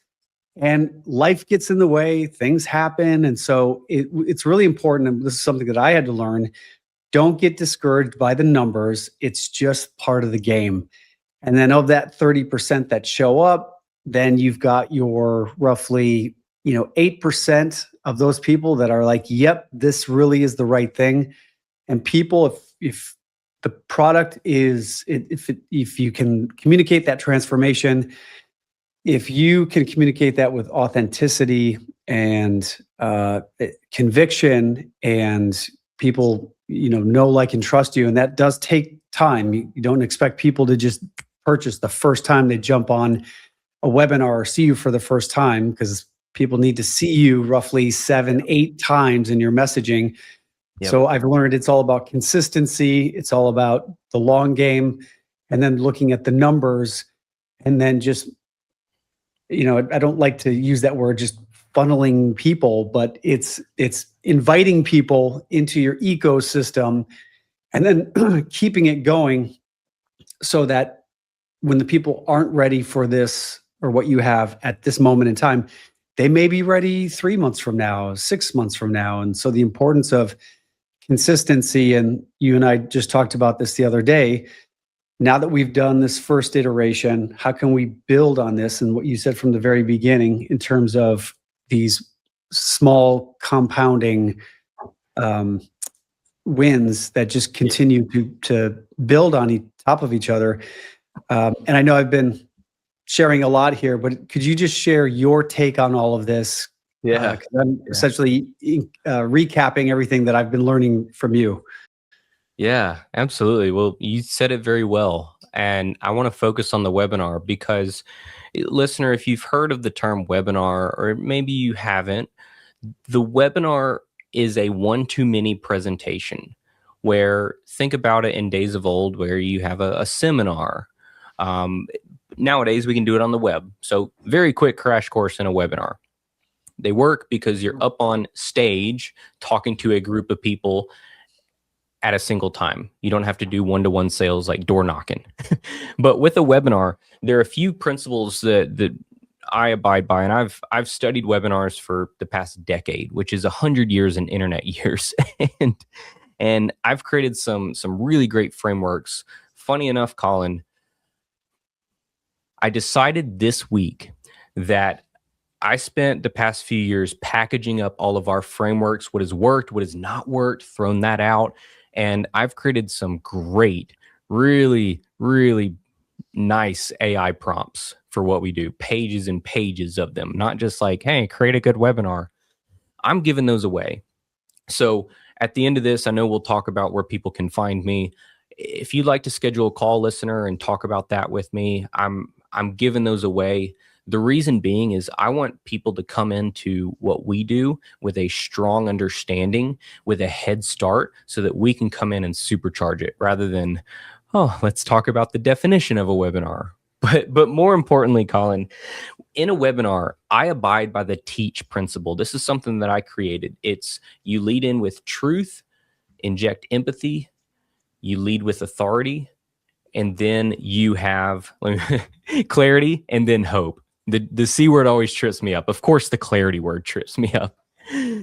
And life gets in the way, things happen. And so it's really important. And this is something that I had to learn. Don't get discouraged by the numbers. It's just part of the game. And then of that 30% that show up, then you've got your roughly 8% of those people that are like, yep, this really is the right thing. And people, if the product is, if you can communicate that transformation, if you can communicate that with authenticity and conviction, and people know, like, and trust you, and that does take time. You don't expect people to just purchase the first time they jump on a webinar or see you for the first time, because people need to see you roughly 7-8 times in your messaging. Yep. So I've learned it's all about consistency. It's all about the long game, and then looking at the numbers, and then just, I don't like to use that word, just funneling people, but it's inviting people into your ecosystem, and then keeping it going so that when the people aren't ready for this or what you have at this moment in time, they may be ready 3 months from now, 6 months from now. And so the importance of consistency, and you and I just talked about this the other day, now that we've done this first iteration, how can we build on this and what you said from the very beginning in terms of these small compounding wins that just continue to build on top of each other. And I know I've been sharing a lot here, but could you just share your take on all of this? Yeah. 'Cause I'm essentially recapping everything that I've been learning from you. Yeah, absolutely. Well, you said it very well. And I want to focus on the webinar because, listener, if you've heard of the term webinar, or maybe you haven't, the webinar is a one-to-many presentation where, think about it in days of old where you have a seminar. Nowadays, we can do it on the web. So very quick crash course in a webinar. They work because you're up on stage talking to a group of people at a single time. You don't have to do one-to-one sales like door knocking. But with a webinar, there are a few principles that I abide by, and I've studied webinars for the past decade, which is 100 years in internet years, and I've created some really great frameworks. Funny enough, Colin, I decided this week that I spent the past few years packaging up all of our frameworks, what has worked, what has not worked, thrown that out. And I've created some great, really, really nice AI prompts for what we do, pages and pages of them, not just like, hey, create a good webinar. I'm giving those away. So at the end of this, I know we'll talk about where people can find me. If you'd like to schedule a call, listener, and talk about that with me, I'm giving those away. The reason being is I want people to come into what we do with a strong understanding, with a head start, so that we can come in and supercharge it rather than, oh, let's talk about the definition of a webinar. But more importantly, Colin, in a webinar, I abide by the teach principle. This is something that I created. It's you lead in with truth, inject empathy, you lead with authority, and then you have clarity and then hope. The C word always trips me up. Of course, the clarity word trips me up.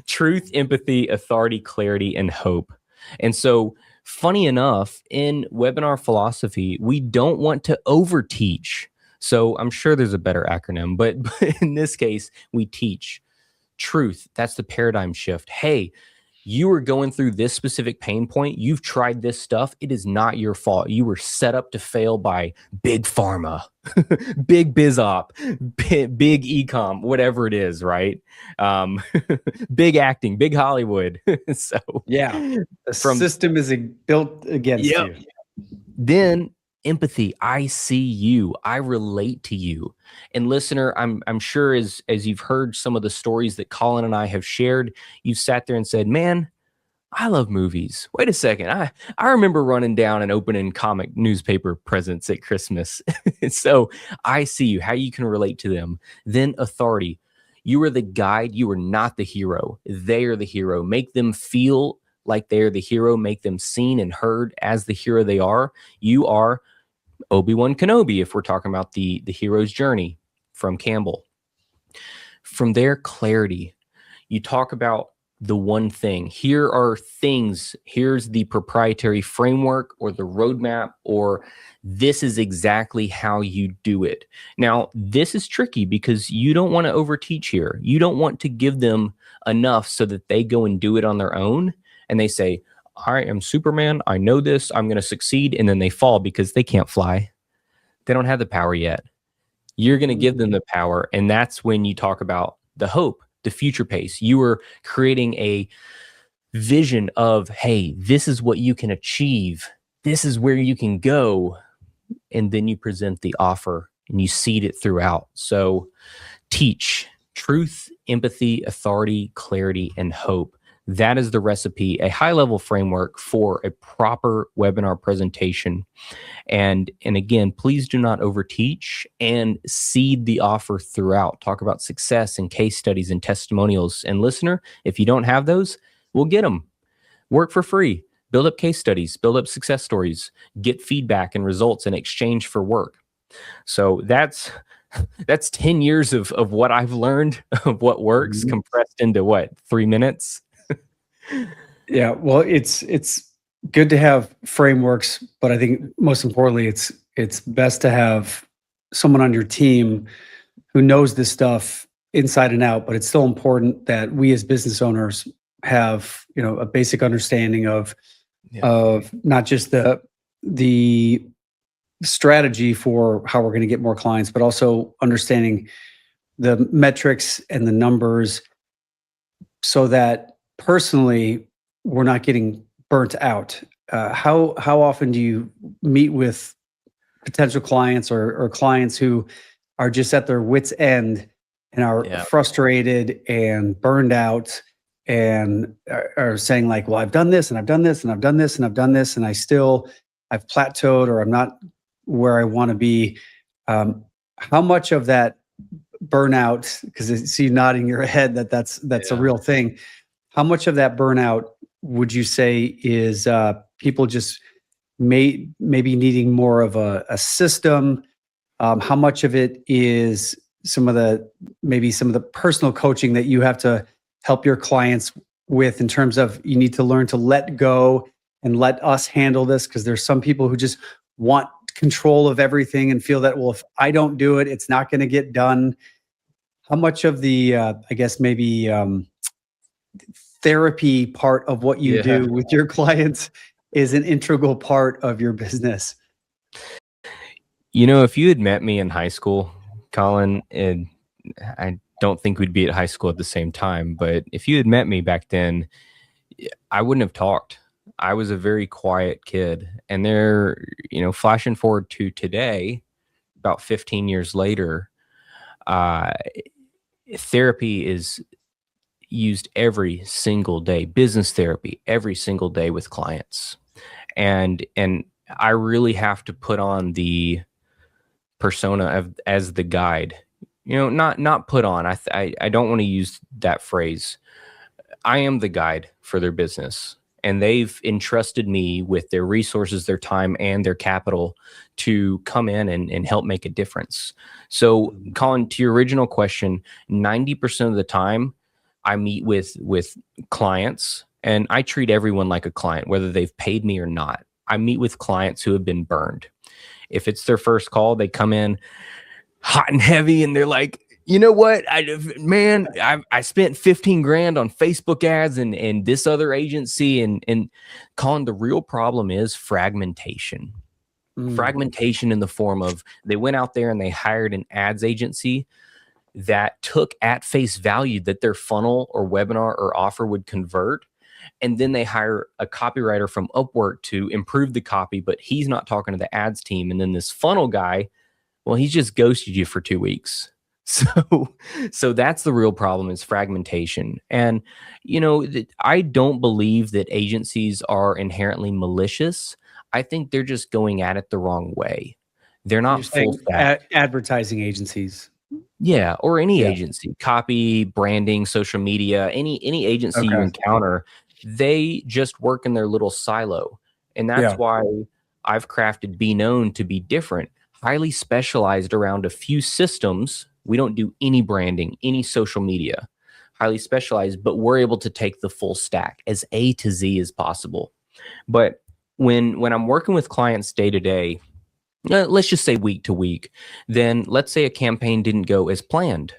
Truth, empathy, authority, clarity, and hope. And so, funny enough, in webinar philosophy, we don't want to overteach. So I'm sure there's a better acronym, but in this case, we teach truth. That's the paradigm shift. Hey, you are going through this specific pain point. You've tried this stuff. It is not your fault. You were set up to fail by big pharma, big biz op, big e-com, whatever it is, right? Big acting, big Hollywood. So yeah, the system is built against you. Then empathy. I see you. I relate to you. And listener, I'm sure as you've heard some of the stories that Colin and I have shared, you've sat there and said, man, I love movies. Wait a second. I remember running down and opening comic newspaper presents at Christmas. So I see you, how you can relate to them. Then authority. You are the guide. You are not the hero. They are the hero. Make them feel like they're the hero. Make them seen and heard as the hero they are. You are Obi-Wan Kenobi, if we're talking about the hero's journey from Campbell. From there, clarity. You talk about the one thing. Here are things. Here's the proprietary framework or the roadmap, or this is exactly how you do it. Now, this is tricky because you don't want to overteach here. You don't want to give them enough so that they go and do it on their own and they say, I am Superman. I know this. I'm going to succeed. And then they fall because they can't fly. They don't have the power yet. You're going to give them the power. And that's when you talk about the hope, the future pace. You are creating a vision of, hey, this is what you can achieve. This is where you can go. And then you present the offer and you seed it throughout. So teach truth, empathy, authority, clarity, and hope. That is the recipe, a high-level framework for a proper webinar presentation. And again, please do not overteach and seed the offer throughout. Talk about success and case studies and testimonials. And listener, if you don't have those, we'll get them. Work for free. Build up case studies. Build up success stories. Get feedback and results in exchange for work. So that's 10 years of what I've learned of what works compressed into 3 minutes? Yeah, well, it's good to have frameworks, but I think most importantly, it's best to have someone on your team who knows this stuff inside and out. But it's still important that we as business owners have, a basic understanding of not just the strategy for how we're going to get more clients, but also understanding the metrics and the numbers so that personally we're not getting burnt out. How often do you meet with potential clients or clients who are just at their wits' end and are frustrated and burned out and are saying like, well, I've done this and I've done this and I've done this and I've done this and I've plateaued or I'm not where I want to be. How much of that burnout, because I see you nodding your head that's a real thing. How much of that burnout would you say is people just maybe needing more of a system? How much of it is some of the personal coaching that you have to help your clients with in terms of you need to learn to let go and let us handle this? Because there's some people who just want control of everything and feel that, well, if I don't do it, it's not going to get done. How much of the, I guess maybe therapy part of what you do with your clients is an integral part of your business? If you had met me in high school, Colin, and I don't think we'd be at high school at the same time, but if you had met me back then, I wouldn't have talked. I was a very quiet kid. And there, flashing forward to today, about 15 years later, therapy is used every single day, business therapy every single day with clients. And I really have to put on the persona as the guide, not put on. I don't want to use that phrase. I am the guide for their business, and they've entrusted me with their resources, their time, and their capital to come in and help make a difference. So, Colin, to your original question, 90% of the time I meet with clients, and I treat everyone like a client, whether they've paid me or not. I meet with clients who have been burned. If it's their first call, they come in hot and heavy, and they're like, you know what, I spent 15 grand on Facebook ads and this other agency, and Colin, the real problem is fragmentation. Fragmentation in the form of they went out there and they hired an ads agency that took at face value that their funnel or webinar or offer would convert. And then they hire a copywriter from Upwork to improve the copy, but he's not talking to the ads team. And then this funnel guy, well, he's just ghosted you for 2 weeks. So that's the real problem, is fragmentation. And, I don't believe that agencies are inherently malicious. I think they're just going at it the wrong way. They're not full stack. Advertising agencies. Yeah, or any agency, copy, branding, social media, any agency you encounter, they just work in their little silo. And that's why I've crafted Be Known to be different, highly specialized around a few systems. We don't do any branding, any social media, highly specialized, but we're able to take the full stack as A to Z as possible. But when I'm working with clients day to day, let's just say week to week, then let's say a campaign didn't go as planned,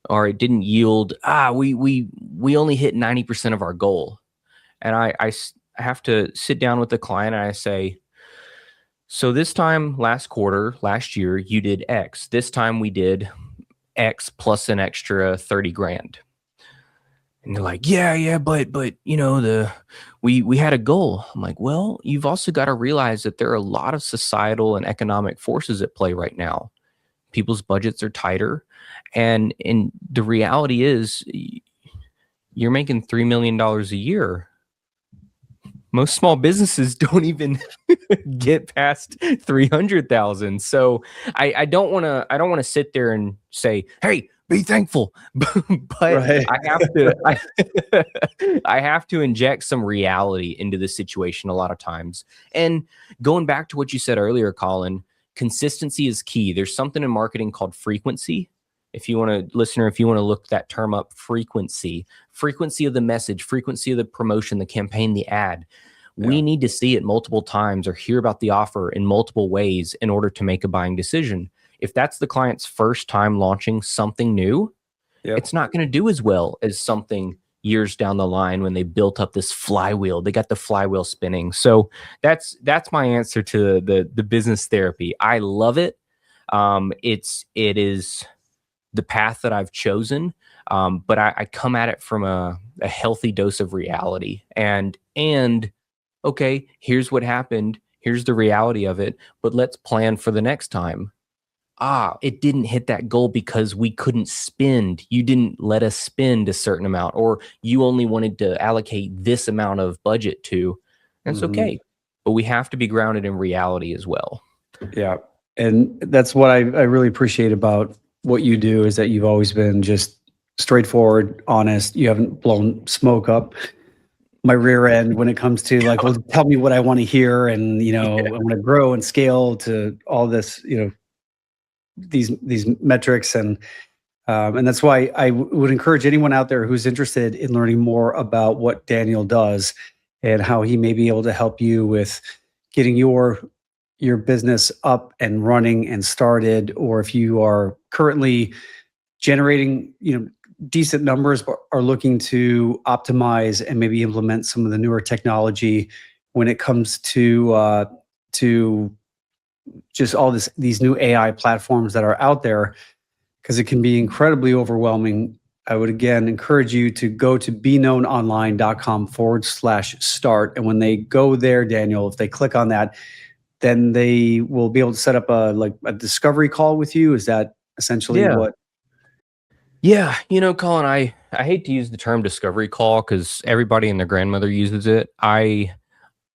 or it didn't yield, we only hit 90% of our goal. And I have to sit down with the client and I say, so this time last year, you did X. This time we did X plus an extra 30 grand. And they're like, yeah, but we had a goal. I'm like, well, you've also got to realize that there are a lot of societal and economic forces at play right now. People's budgets are tighter, and the reality is, you're making $3 million a year. Most small businesses don't even get past 300,000. So I don't want to sit there and say, hey, be thankful, but I have to inject some reality into the situation a lot of times. And going back to what you said earlier, Colin, consistency is key. There's something in marketing called frequency. If you want to look that term up, frequency of the message, frequency of the promotion, the campaign, the ad. We Yeah. need to see it multiple times or hear about the offer in multiple ways in order to make a buying decision. If that's the client's first time launching something new, Yep. it's not going to do as well as something years down the line when they built up this flywheel. They got the flywheel spinning. So that's my answer to the business therapy. I love it. It is the path that I've chosen. But I come at it from a healthy dose of reality. And okay, here's what happened. Here's the reality of it. But let's plan for the next time. It didn't hit that goal because we couldn't spend. You didn't let us spend a certain amount, or you only wanted to allocate this amount of budget to. That's okay. But we have to be grounded in reality as well. Yeah. And that's what I really appreciate about what you do, is that you've always been just straightforward, honest. You haven't blown smoke up my rear end when it comes to like, well, tell me what I want to hear. And, I want to grow and scale to all this, these metrics. And that's why I would encourage anyone out there who's interested in learning more about what Daniel does and how he may be able to help you with getting your business up and running and started, or if you are currently generating, decent numbers, but are looking to optimize and maybe implement some of the newer technology when it comes to just all these new AI platforms that are out there, because it can be incredibly overwhelming. I would again encourage you to go to beknownonline.com/start. And when they go there, Daniel, if they click on that, then they will be able to set up a discovery call with you. Is that essentially what? Yeah. Colin, I hate to use the term discovery call because everybody and their grandmother uses it. I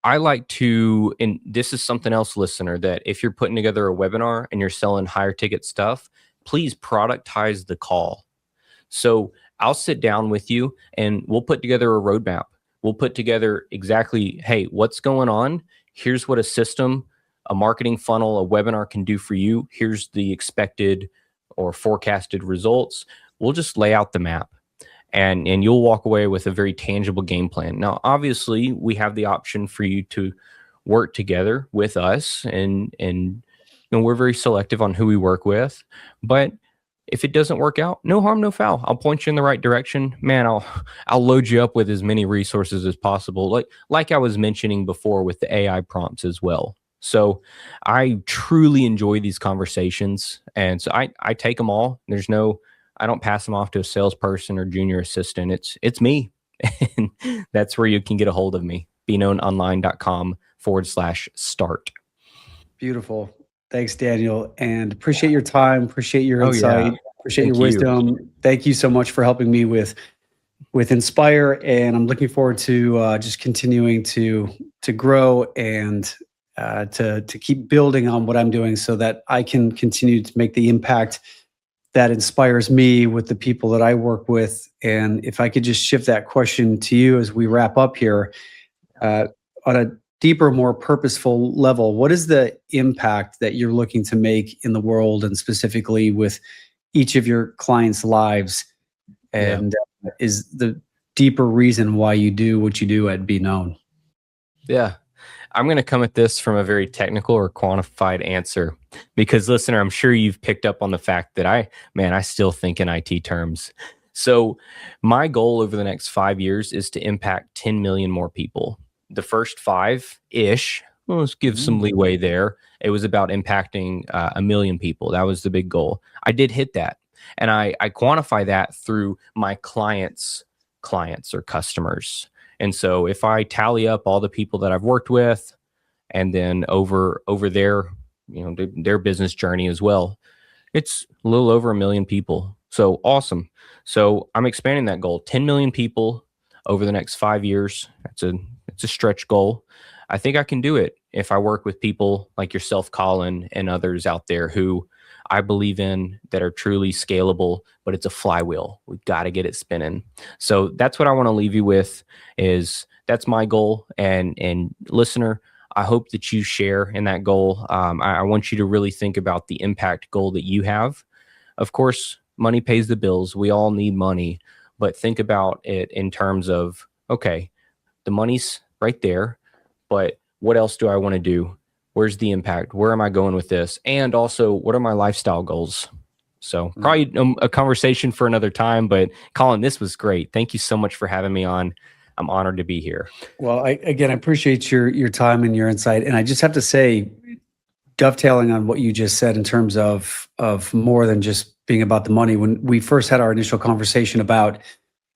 like to, and this is something else, listener, that if you're putting together a webinar and you're selling higher ticket stuff, please productize the call. So I'll sit down with you and we'll put together a roadmap. We'll put together exactly, hey, what's going on? Here's what a system, a marketing funnel, a webinar can do for you. Here's the expected or forecasted results. We'll just lay out the map. And you'll walk away with a very tangible game plan. Now, obviously, we have the option for you to work together with us, and we're very selective on who we work with. But if it doesn't work out, no harm, no foul. I'll point you in the right direction, man. I'll load you up with as many resources as possible, like I was mentioning before with the AI prompts as well. So I truly enjoy these conversations, and so I take them all. I don't pass them off to a salesperson or junior assistant. It's me. And that's where you can get a hold of me. beknownonline.com/start. Beautiful. Thanks, Daniel. And appreciate your time. Appreciate your insight. Appreciate Thank your wisdom. Thank you so much for helping me with Inspire. And I'm looking forward to just continuing to grow and to keep building on what I'm doing so that I can continue to make the impact that inspires me with the people that I work with. And if I could just shift that question to you as we wrap up here, on a deeper, more purposeful level, what is the impact that you're looking to make in the world, and specifically with each of your clients' lives? And is the deeper reason why you do what you do at Be Known? Yeah. I'm going to come at this from a very technical or quantified answer because, listener, I'm sure you've picked up on the fact that I still think in IT terms. So my goal over the next 5 years is to impact 10 million more people. The first 5-ish, well, let's give some leeway there. It was about impacting 1 million people. That was the big goal. I did hit that. And I quantify that through my clients or customers. And so if I tally up all the people that I've worked with and then over their, their business journey as well, it's a little over 1 million people. So awesome. So I'm expanding that goal, 10 million people over the next 5 years. It's a stretch goal. I think I can do it if I work with people like yourself, Colin, and others out there who I believe in, that are truly scalable, but it's a flywheel. We've got to get it spinning. So that's what I want to leave you with, is that's my goal. And listener, I hope that you share in that goal. I want you to really think about the impact goal that you have. Of course, money pays the bills. We all need money, but think about it in terms of, okay, the money's right there, but what else do I want to do? Where's the impact? Where am I going with this? And also, what are my lifestyle goals? So probably a conversation for another time, but Colin, this was great. Thank you so much for having me on. I'm honored to be here. Well, I appreciate your time and your insight. And I just have to say, dovetailing on what you just said in terms of more than just being about the money, when we first had our initial conversation about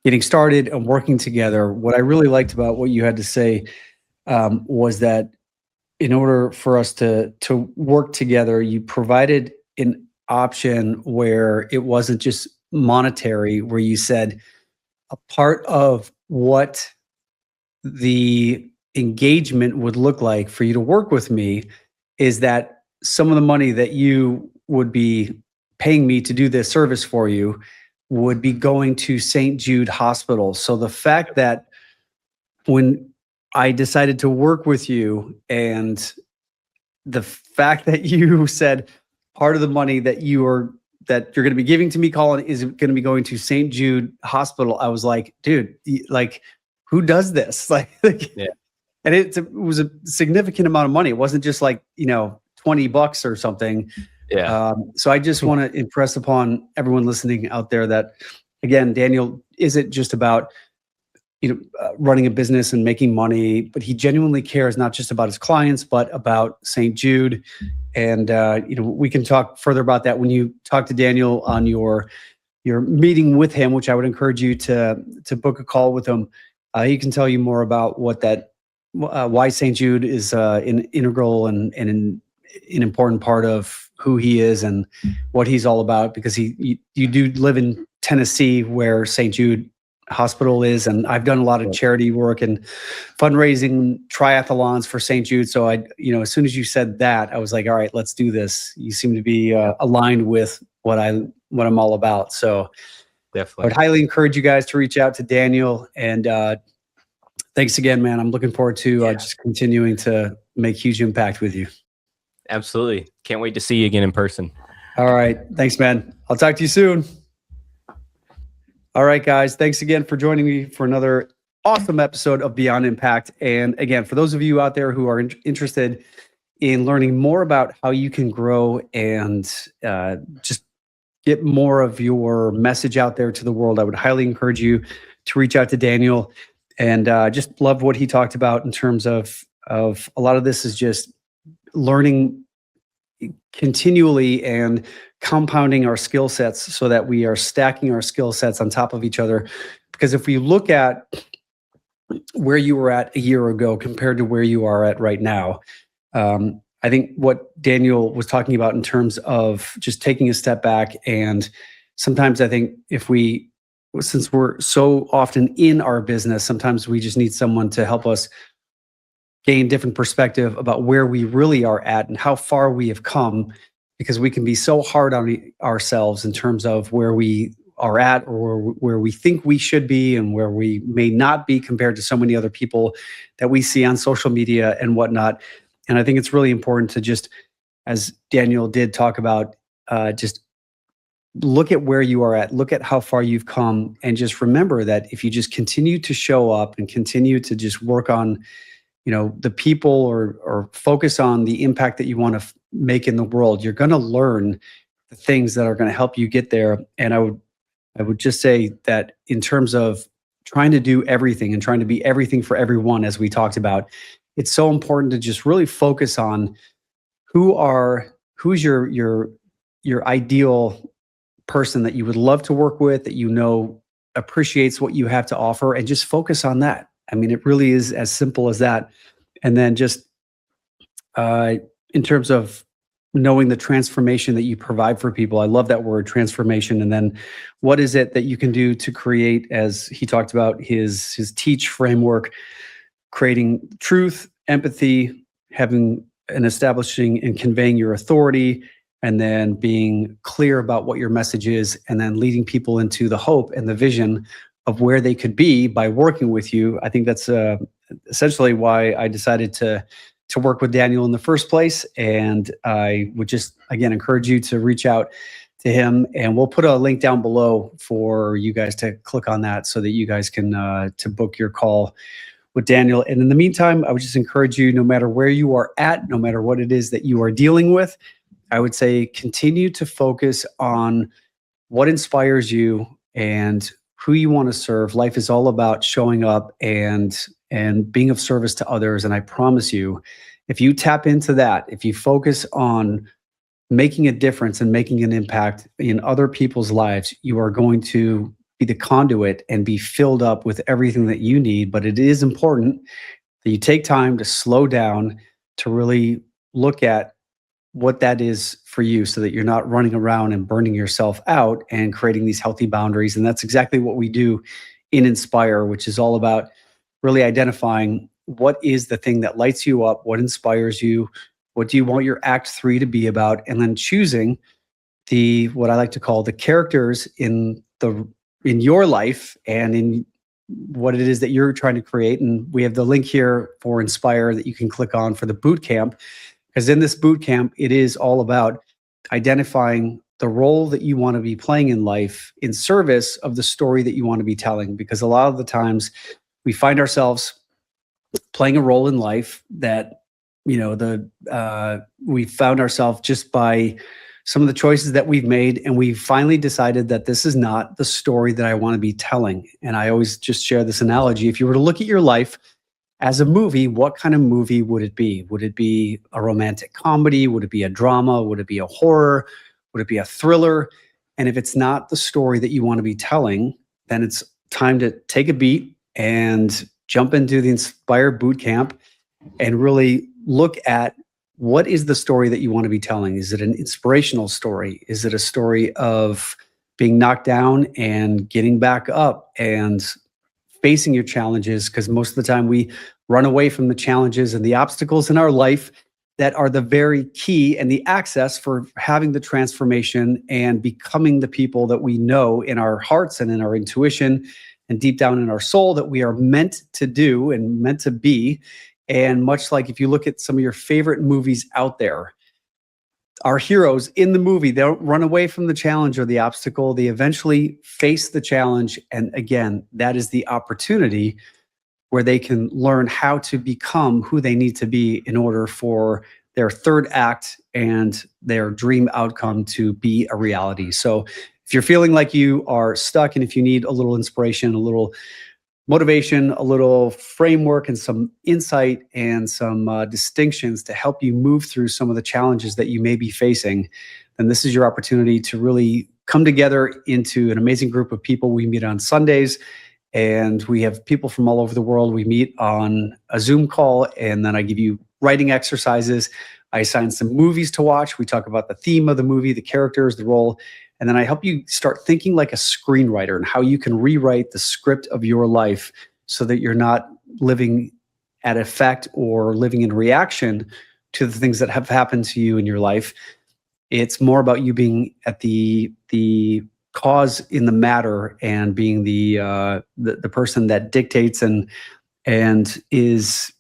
getting started and working together, what I really liked about what you had to say was that in order for us to work together, you provided an option where it wasn't just monetary, where you said a part of what the engagement would look like for you to work with me is that some of the money that you would be paying me to do this service for you would be going to St. Jude Hospital. So the fact that when I decided to work with you, and the fact that you said part of the money that you're going to be giving to me, Colin, is going to be going to St. Jude Hospital, I was like, dude, like, who does this? Like, Yeah. And it was a significant amount of money. It wasn't just like, $20 or something. Yeah. So I just want to impress upon everyone listening out there that, again, Daniel isn't just about running a business and making money, but he genuinely cares not just about his clients, but about St. Jude. And we can talk further about that when you talk to Daniel on your meeting with him, which I would encourage you to book a call with him. He can tell you more about why St. Jude is an integral and an important part of who he is and what he's all about, because you do live in Tennessee, where St. Jude Hospital is, and I've done a lot of charity work and fundraising triathlons for St. Jude. So as soon as you said that, I was like, all right, let's do this. You seem to be aligned with what I'm all about. So Definitely. I would highly encourage you guys to reach out to Daniel. And thanks again, man. I'm looking forward to just continuing to make huge impact with you. Absolutely. Can't wait to see you again in person. All right. Thanks, man. I'll talk to you soon. All right, guys. Thanks again for joining me for another awesome episode of Beyond Impact. And again, for those of you out there who are interested in learning more about how you can grow and just get more of your message out there to the world, I would highly encourage you to reach out to Daniel. And just love what he talked about in terms of a lot of this is just learning continually and compounding our skill sets so that we are stacking our skill sets on top of each other. Because if we look at where you were at a year ago compared to where you are at right now, I think what Daniel was talking about in terms of just taking a step back, and sometimes I think since we're so often in our business, sometimes we just need someone to help us gain different perspective about where we really are at and how far we have come, because we can be so hard on ourselves in terms of where we are at or where we think we should be and where we may not be compared to so many other people that we see on social media and whatnot. And I think it's really important to just, as Daniel did talk about, just look at where you are at, look at how far you've come, and just remember that if you just continue to show up and continue to just work on the people or focus on the impact that you want to make in the world, you're going to learn the things that are going to help you get there. And I would just say that in terms of trying to do everything and trying to be everything for everyone, as we talked about, it's so important to just really focus on who's your ideal person that you would love to work with, that appreciates what you have to offer, and just focus on that. I mean, it really is as simple as that. And then just in terms of knowing the transformation that you provide for people, I love that word, transformation. And then what is it that you can do to create, as he talked about his teach framework, creating truth, empathy, having and establishing and conveying your authority, and then being clear about what your message is, and then leading people into the hope and the vision of where they could be by working with you. I think that's essentially why I decided to work with Daniel in the first place. And I would just, again, encourage you to reach out to him, and we'll put a link down below for you guys to click on that so that you guys can to book your call with Daniel. And in the meantime, I would just encourage you, no matter where you are at, no matter what it is that you are dealing with, I would say continue to focus on what inspires you and who you want to serve. Life is all about showing up and being of service to others. And I promise you, if you tap into that, if you focus on making a difference and making an impact in other people's lives, you are going to be the conduit and be filled up with everything that you need. But it is important that you take time to slow down, to really look at what that is for you so that you're not running around and burning yourself out and creating these healthy boundaries. And that's exactly what we do in Inspire, which is all about really identifying what is the thing that lights you up, what inspires you, what do you want your act 3 to be about, and then choosing the what I like to call the characters in your life and in what it is that you're trying to create. And we have the link here for Inspire that you can click on for the boot camp. Because in this boot camp, it is all about identifying the role that you want to be playing in life in service of the story that you want to be telling. Because a lot of the times we find ourselves playing a role in life that, we found ourselves just by some of the choices that we've made. And we finally decided that this is not the story that I want to be telling. And I always just share this analogy. If you were to look at your life as a movie, what kind of movie would it be? Would it be a romantic comedy? Would it be a drama? Would it be a horror? Would it be a thriller? And if it's not the story that you want to be telling, then it's time to take a beat and jump into the Inspire Bootcamp and really look at what is the story that you want to be telling. Is it an inspirational story? Is it a story of being knocked down and getting back up and facing your challenges? Because most of the time we run away from the challenges and the obstacles in our life that are the very key and the access for having the transformation and becoming the people that we know in our hearts and in our intuition and deep down in our soul that we are meant to do and meant to be. And much like if you look at some of your favorite movies out there, our heroes in the movie, they don't run away from the challenge or the obstacle. They eventually face the challenge. And again, that is the opportunity where they can learn how to become who they need to be in order for their third act and their dream outcome to be a reality. So if you're feeling like you are stuck and if you need a little inspiration, a little motivation, a little framework, and some insight and some distinctions to help you move through some of the challenges that you may be facing, then this is your opportunity to really come together into an amazing group of people. We meet on Sundays, and we have people from all over the world. We meet on a Zoom call, and then I give you writing exercises. I assign some movies to watch. We talk about the theme of the movie, the characters, the role, and then I help you start thinking like a screenwriter and how you can rewrite the script of your life so that you're not living at effect or living in reaction to the things that have happened to you in your life. It's more about you being at the cause in the matter and being the person that dictates and is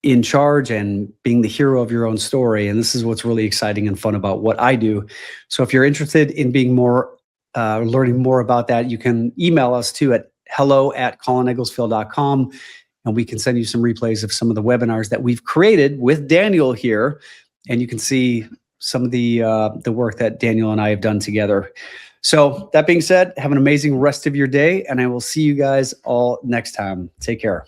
in charge and being the hero of your own story. And this is what's really exciting and fun about what I do. So if you're interested in being more, learning more about that, you can email us too at hello@colinegglesfield.com. And we can send you some replays of some of the webinars that we've created with Daniel here. And you can see some of the work that Daniel and I have done together. So that being said, have an amazing rest of your day, and I will see you guys all next time. Take care.